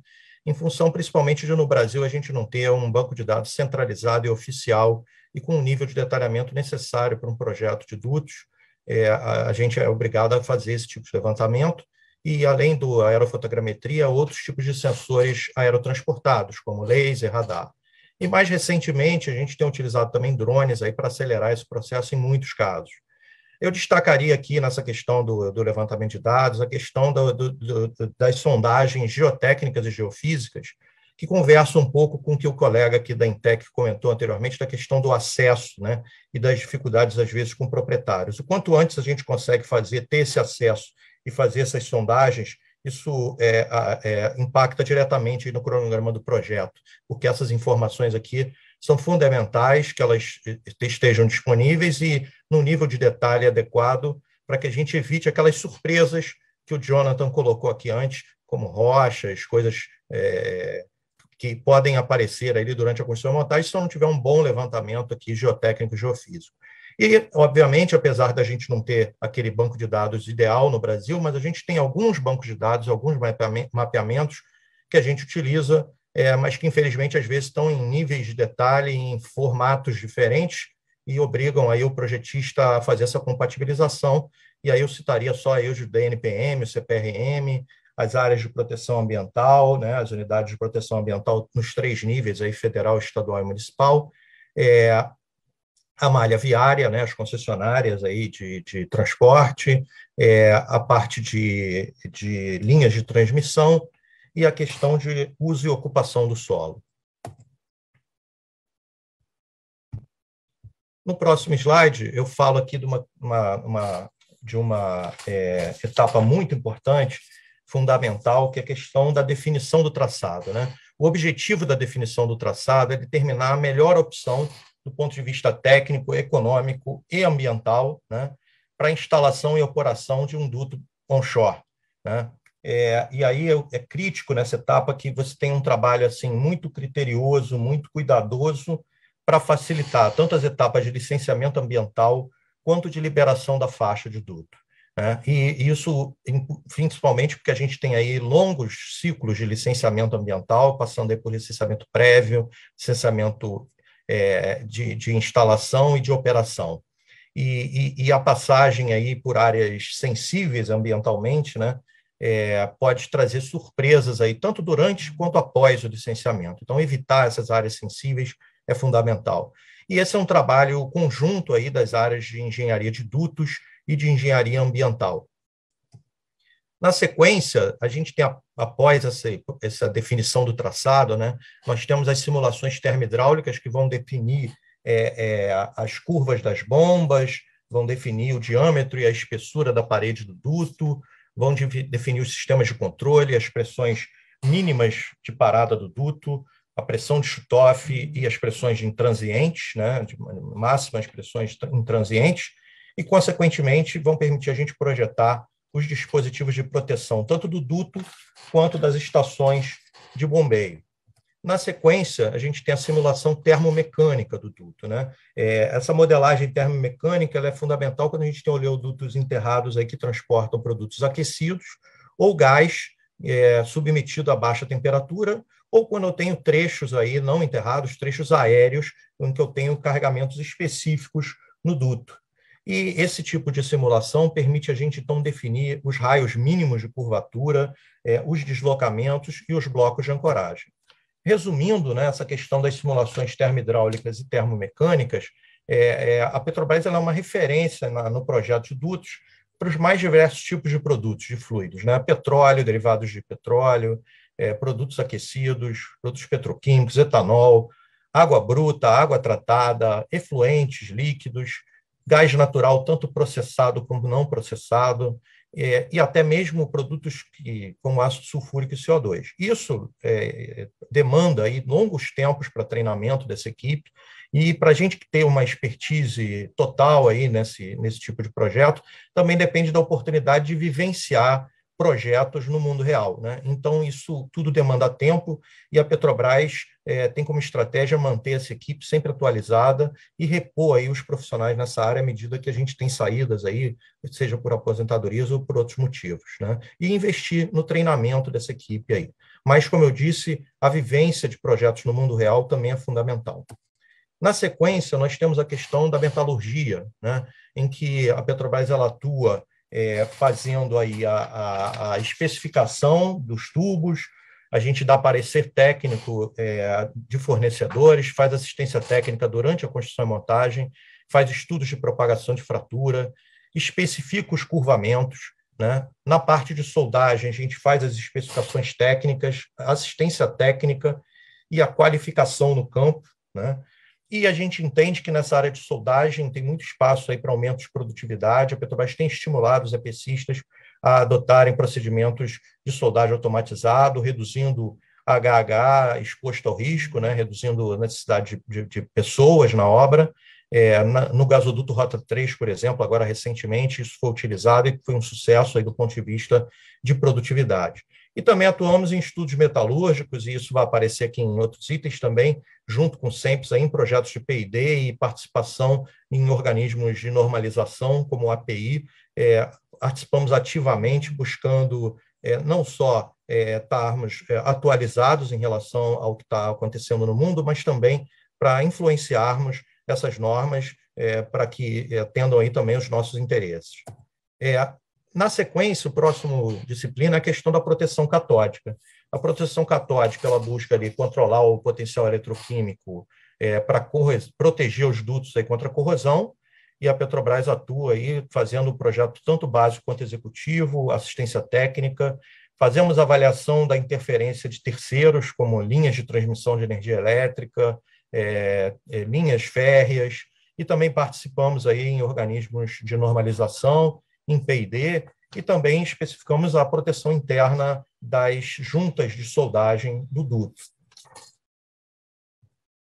Em função, principalmente, de no Brasil a gente não ter um banco de dados centralizado e oficial e com um nível de detalhamento necessário para um projeto de dutos. A gente é obrigado a fazer esse tipo de levantamento e, além do aerofotogrametria, outros tipos de sensores aerotransportados, como laser, radar. E, mais recentemente, a gente tem utilizado também drones aí para acelerar esse processo em muitos casos. Eu destacaria aqui nessa questão do levantamento de dados a questão das sondagens geotécnicas e geofísicas, que conversa um pouco com o que o colega aqui da Intec comentou anteriormente, da questão do acesso, né, e das dificuldades, às vezes, com proprietários. O quanto antes a gente consegue ter esse acesso e fazer essas sondagens, isso impacta diretamente no cronograma do projeto, porque essas informações aqui são fundamentais que elas estejam disponíveis e no nível de detalhe adequado para que a gente evite aquelas surpresas que o Jonathan colocou aqui antes, como rochas, coisas que podem aparecer ali durante a construção e montagem se não tiver um bom levantamento aqui geotécnico e geofísico. E, obviamente, apesar da gente não ter aquele banco de dados ideal no Brasil, mas a gente tem alguns bancos de dados, alguns mapeamentos que a gente utiliza, mas que, infelizmente, às vezes estão em níveis de detalhe, em formatos diferentes, e obrigam aí o projetista a fazer essa compatibilização. E aí eu citaria só aí os DNPM, o CPRM, as áreas de proteção ambiental, né, as unidades de proteção ambiental nos 3 níveis, aí, federal, estadual e municipal, a malha viária, né, as concessionárias aí de transporte, a parte de linhas de transmissão e a questão de uso e ocupação do solo. No próximo slide, eu falo aqui de uma etapa muito importante, fundamental, que é a questão da definição do traçado, né? O objetivo da definição do traçado é determinar a melhor opção do ponto de vista técnico, econômico e ambiental, né, para a instalação e operação de um duto onshore, né? E aí é crítico nessa etapa que você tem um trabalho assim muito criterioso, muito cuidadoso para facilitar tanto as etapas de licenciamento ambiental quanto de liberação da faixa de duto. E isso, principalmente porque a gente tem aí longos ciclos de licenciamento ambiental, passando aí por licenciamento prévio, licenciamento de instalação e de operação. E a passagem aí por áreas sensíveis ambientalmente, né, pode trazer surpresas aí, tanto durante quanto após o licenciamento. Então, evitar essas áreas sensíveis é fundamental. E esse é um trabalho conjunto aí das áreas de engenharia de dutos e de engenharia ambiental. Na sequência, a gente tem, após essa definição do traçado, né, nós temos as simulações termohidráulicas que vão definir as curvas das bombas, vão definir o diâmetro e a espessura da parede do duto, vão definir os sistemas de controle, as pressões mínimas de parada do duto, a pressão de shutoff e as pressões de intransientes, né, de máximas pressões intransientes, e, consequentemente, vão permitir a gente projetar os dispositivos de proteção, tanto do duto quanto das estações de bombeio. Na sequência, a gente tem a simulação termomecânica do duto, né? Essa modelagem termomecânica ela é fundamental quando a gente tem oleodutos enterrados aí que transportam produtos aquecidos ou gás submetido a baixa temperatura, ou quando eu tenho trechos aí não enterrados, trechos aéreos, em que eu tenho carregamentos específicos no duto. E esse tipo de simulação permite a gente, então, definir os raios mínimos de curvatura, os deslocamentos e os blocos de ancoragem. Resumindo, né, essa questão das simulações termohidráulicas e termomecânicas, a Petrobras ela é uma referência no projeto de dutos para os mais diversos tipos de produtos, de fluidos, né? Petróleo, derivados de petróleo, produtos aquecidos, produtos petroquímicos, etanol, água bruta, água tratada, efluentes, líquidos, gás natural, tanto processado como não processado, e até mesmo produtos como ácido sulfúrico e CO2. Isso demanda aí longos tempos para treinamento dessa equipe, e para a gente ter uma expertise total aí nesse tipo de projeto, também depende da oportunidade de vivenciar projetos no mundo real, né? Então, isso tudo demanda tempo, e a Petrobras tem como estratégia manter essa equipe sempre atualizada e repor aí os profissionais nessa área à medida que a gente tem saídas aí, seja por aposentadorias ou por outros motivos, né? E investir no treinamento dessa equipe aí. Mas, como eu disse, a vivência de projetos no mundo real também é fundamental. Na sequência, nós temos a questão da metalurgia, né, em que a Petrobras ela atua fazendo aí a especificação dos tubos, a gente dá parecer técnico de fornecedores, faz assistência técnica durante a construção e montagem, faz estudos de propagação de fratura, especifica os curvamentos, né? Na parte de soldagem, a gente faz as especificações técnicas, assistência técnica e a qualificação no campo, né? E a gente entende que nessa área de soldagem tem muito espaço aí para aumento de produtividade. A Petrobras tem estimulado os EPCistas a adotarem procedimentos de soldagem automatizado, reduzindo HH exposto ao risco, né, reduzindo a necessidade de pessoas na obra. No gasoduto Rota 3, por exemplo, agora recentemente, isso foi utilizado e foi um sucesso aí do ponto de vista de produtividade. E também atuamos em estudos metalúrgicos, e isso vai aparecer aqui em outros itens também, junto com o SEMPES, aí, em projetos de P&D e participação em organismos de normalização, como o API. Participamos ativamente, buscando não só estarmos atualizados em relação ao que está acontecendo no mundo, mas também para influenciarmos essas normas para que atendam aí também os nossos interesses. Na sequência, o próximo disciplina é a questão da proteção catódica. A proteção catódica ela busca ali controlar o potencial eletroquímico para proteger os dutos aí contra a corrosão, e a Petrobras atua aí fazendo o projeto tanto básico quanto executivo, assistência técnica, fazemos avaliação da interferência de terceiros, como linhas de transmissão de energia elétrica, linhas férreas, e também participamos aí em organismos de normalização, em P&D, e também especificamos a proteção interna das juntas de soldagem do duto.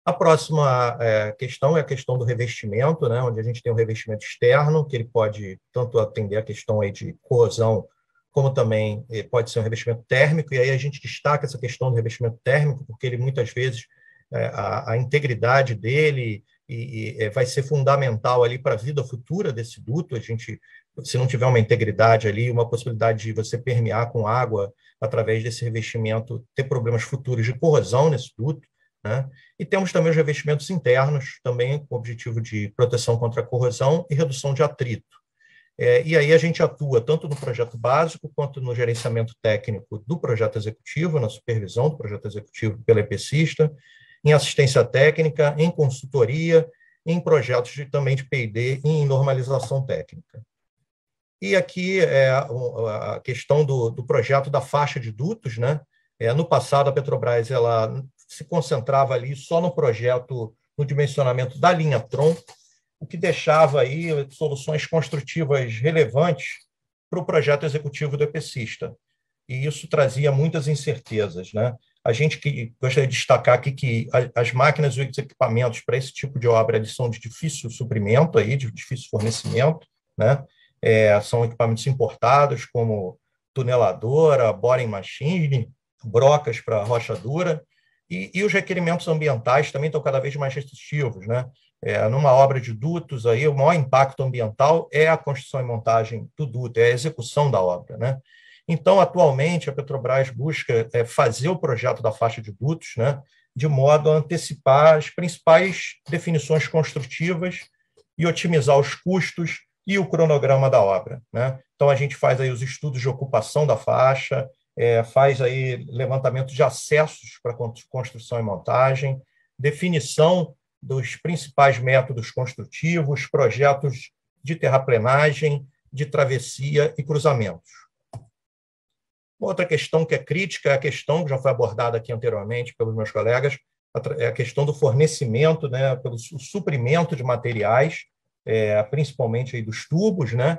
A próxima questão é a questão do revestimento, né, onde a gente tem um revestimento externo, que ele pode tanto atender a questão aí de corrosão, como também pode ser um revestimento térmico, e aí a gente destaca essa questão do revestimento térmico, porque ele muitas vezes, a integridade dele vai ser fundamental ali para a vida futura desse duto. A gente, se não tiver uma integridade ali, uma possibilidade de você permear com água através desse revestimento, ter problemas futuros de corrosão nesse duto, né? E temos também os revestimentos internos, também com o objetivo de proteção contra a corrosão e redução de atrito. E aí a gente atua tanto no projeto básico quanto no gerenciamento técnico do projeto executivo, na supervisão do projeto executivo pelo EPCista, em assistência técnica, em consultoria, em projetos também de P&D e em normalização técnica. E aqui a questão do projeto da faixa de dutos, né? No passado, a Petrobras ela se concentrava ali só no projeto, no dimensionamento da linha tronco, o que deixava aí soluções construtivas relevantes para o projeto executivo do EPCista. E isso trazia muitas incertezas, né? A gente gostaria de destacar aqui que as máquinas e os equipamentos para esse tipo de obra eles são de difícil suprimento, aí, de difícil fornecimento, né? São equipamentos importados, como tuneladora, boring machine, brocas para rocha dura, e os requerimentos ambientais também estão cada vez mais restritivos, né? Numa obra de dutos, aí, o maior impacto ambiental é a construção e montagem do duto, é a execução da obra, né? Então, atualmente, a Petrobras busca fazer o projeto da faixa de dutos, né, de modo a antecipar as principais definições construtivas e otimizar os custos e o cronograma da obra, né? Então, a gente faz aí os estudos de ocupação da faixa, faz aí levantamento de acessos para construção e montagem, definição dos principais métodos construtivos, projetos de terraplenagem, de travessia e cruzamentos. Outra questão que é crítica é a questão que já foi abordada aqui anteriormente pelos meus colegas, é a questão do fornecimento, né, pelo suprimento de materiais, principalmente aí dos tubos, né,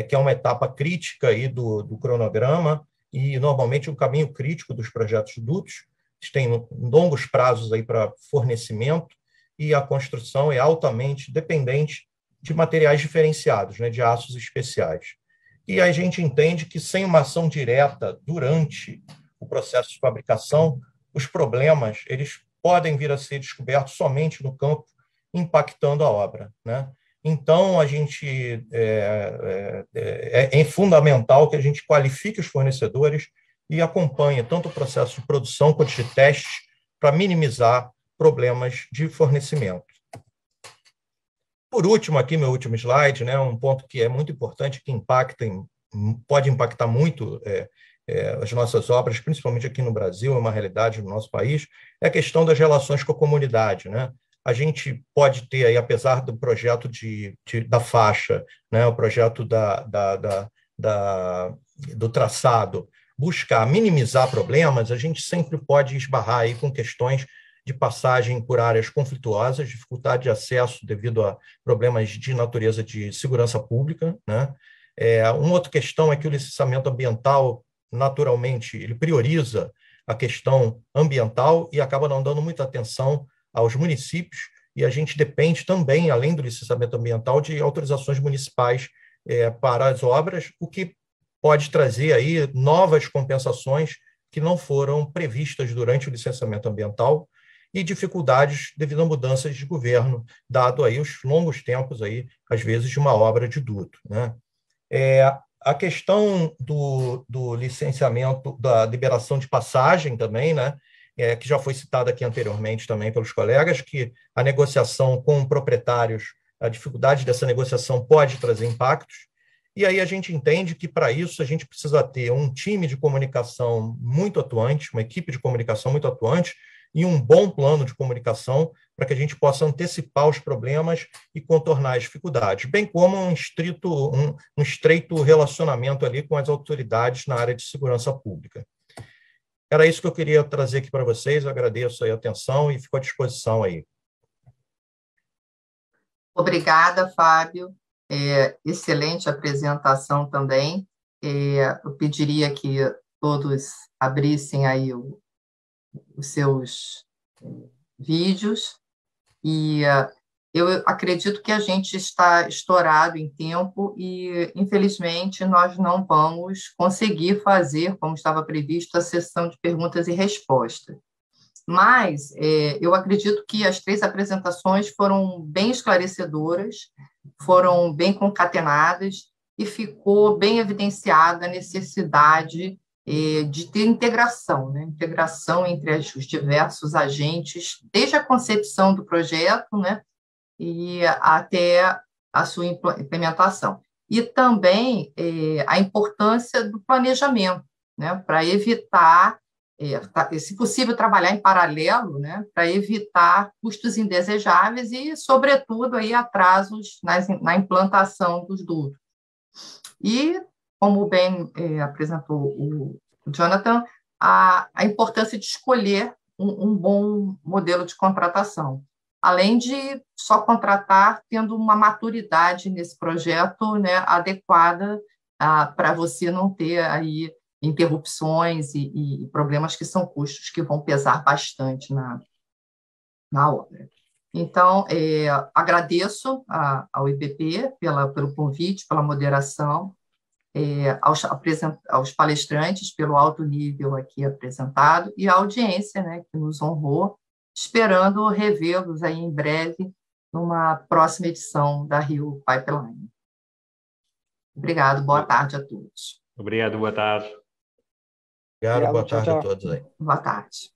que é uma etapa crítica aí do cronograma e, normalmente, um caminho crítico dos projetos de dutos. Eles têm longos prazos aí para fornecimento e a construção é altamente dependente de materiais diferenciados, né, de aços especiais. E a gente entende que, sem uma ação direta durante o processo de fabricação, os problemas eles podem vir a ser descobertos somente no campo, impactando a obra, né? Então, é fundamental que a gente qualifique os fornecedores e acompanhe tanto o processo de produção quanto de testes para minimizar problemas de fornecimento. Por último, aqui, meu último slide, né, um ponto que é muito importante, que pode impactar muito as nossas obras, principalmente aqui no Brasil, é uma realidade no nosso país, é a questão das relações com a comunidade, né? A gente pode ter, aí, apesar do projeto da faixa, né, o projeto do traçado, buscar minimizar problemas, a gente sempre pode esbarrar aí com questões de passagem por áreas conflituosas, dificuldade de acesso devido a problemas de natureza de segurança pública, né? Uma outra questão é que o licenciamento ambiental, naturalmente, ele prioriza a questão ambiental e acaba não dando muita atenção aos municípios, e a gente depende também, além do licenciamento ambiental, de autorizações municipais para as obras, o que pode trazer aí novas compensações que não foram previstas durante o licenciamento ambiental e dificuldades devido a mudanças de governo, dado aí os longos tempos, aí, às vezes, de uma obra de duto, né? A questão do licenciamento, da liberação de passagem também, né, que já foi citada aqui anteriormente também pelos colegas, que a negociação com proprietários, a dificuldade dessa negociação pode trazer impactos, e aí a gente entende que, para isso, a gente precisa ter um time de comunicação muito atuante, uma equipe de comunicação muito atuante, e um bom plano de comunicação para que a gente possa antecipar os problemas e contornar as dificuldades, bem como um estreito relacionamento ali com as autoridades na área de segurança pública. Era isso que eu queria trazer aqui para vocês, eu agradeço aí a atenção e fico à disposição aí. Obrigada, Fábio. Excelente apresentação também. Eu pediria que todos abrissem aí os seus vídeos, e eu acredito que a gente está estourado em tempo e, infelizmente, nós não vamos conseguir fazer, como estava previsto, a sessão de perguntas e respostas. Mas eu acredito que as 3 apresentações foram bem esclarecedoras, foram bem concatenadas e ficou bem evidenciada a necessidade de ter integração, né? Integração entre os diversos agentes, desde a concepção do projeto, né, e até a sua implementação. E também a importância do planejamento, né, para evitar, se possível, trabalhar em paralelo, né, para evitar custos indesejáveis e, sobretudo, aí, atrasos na implantação dos dutos. E, como bem apresentou o Jonathan, a importância de escolher um bom modelo de contratação, além de só contratar tendo uma maturidade nesse projeto, né, adequada para você não ter aí interrupções e problemas que são custos que vão pesar bastante na obra. Então, agradeço ao IBP pelo convite, pela moderação, aos palestrantes pelo alto nível aqui apresentado e à audiência, né, que nos honrou, esperando revê-los aí em breve numa próxima edição da Rio Pipeline. Obrigado, boa tarde a todos. Obrigado, boa tarde. Obrigado, boa tchau, tarde a tchau. todos aí. Boa tarde.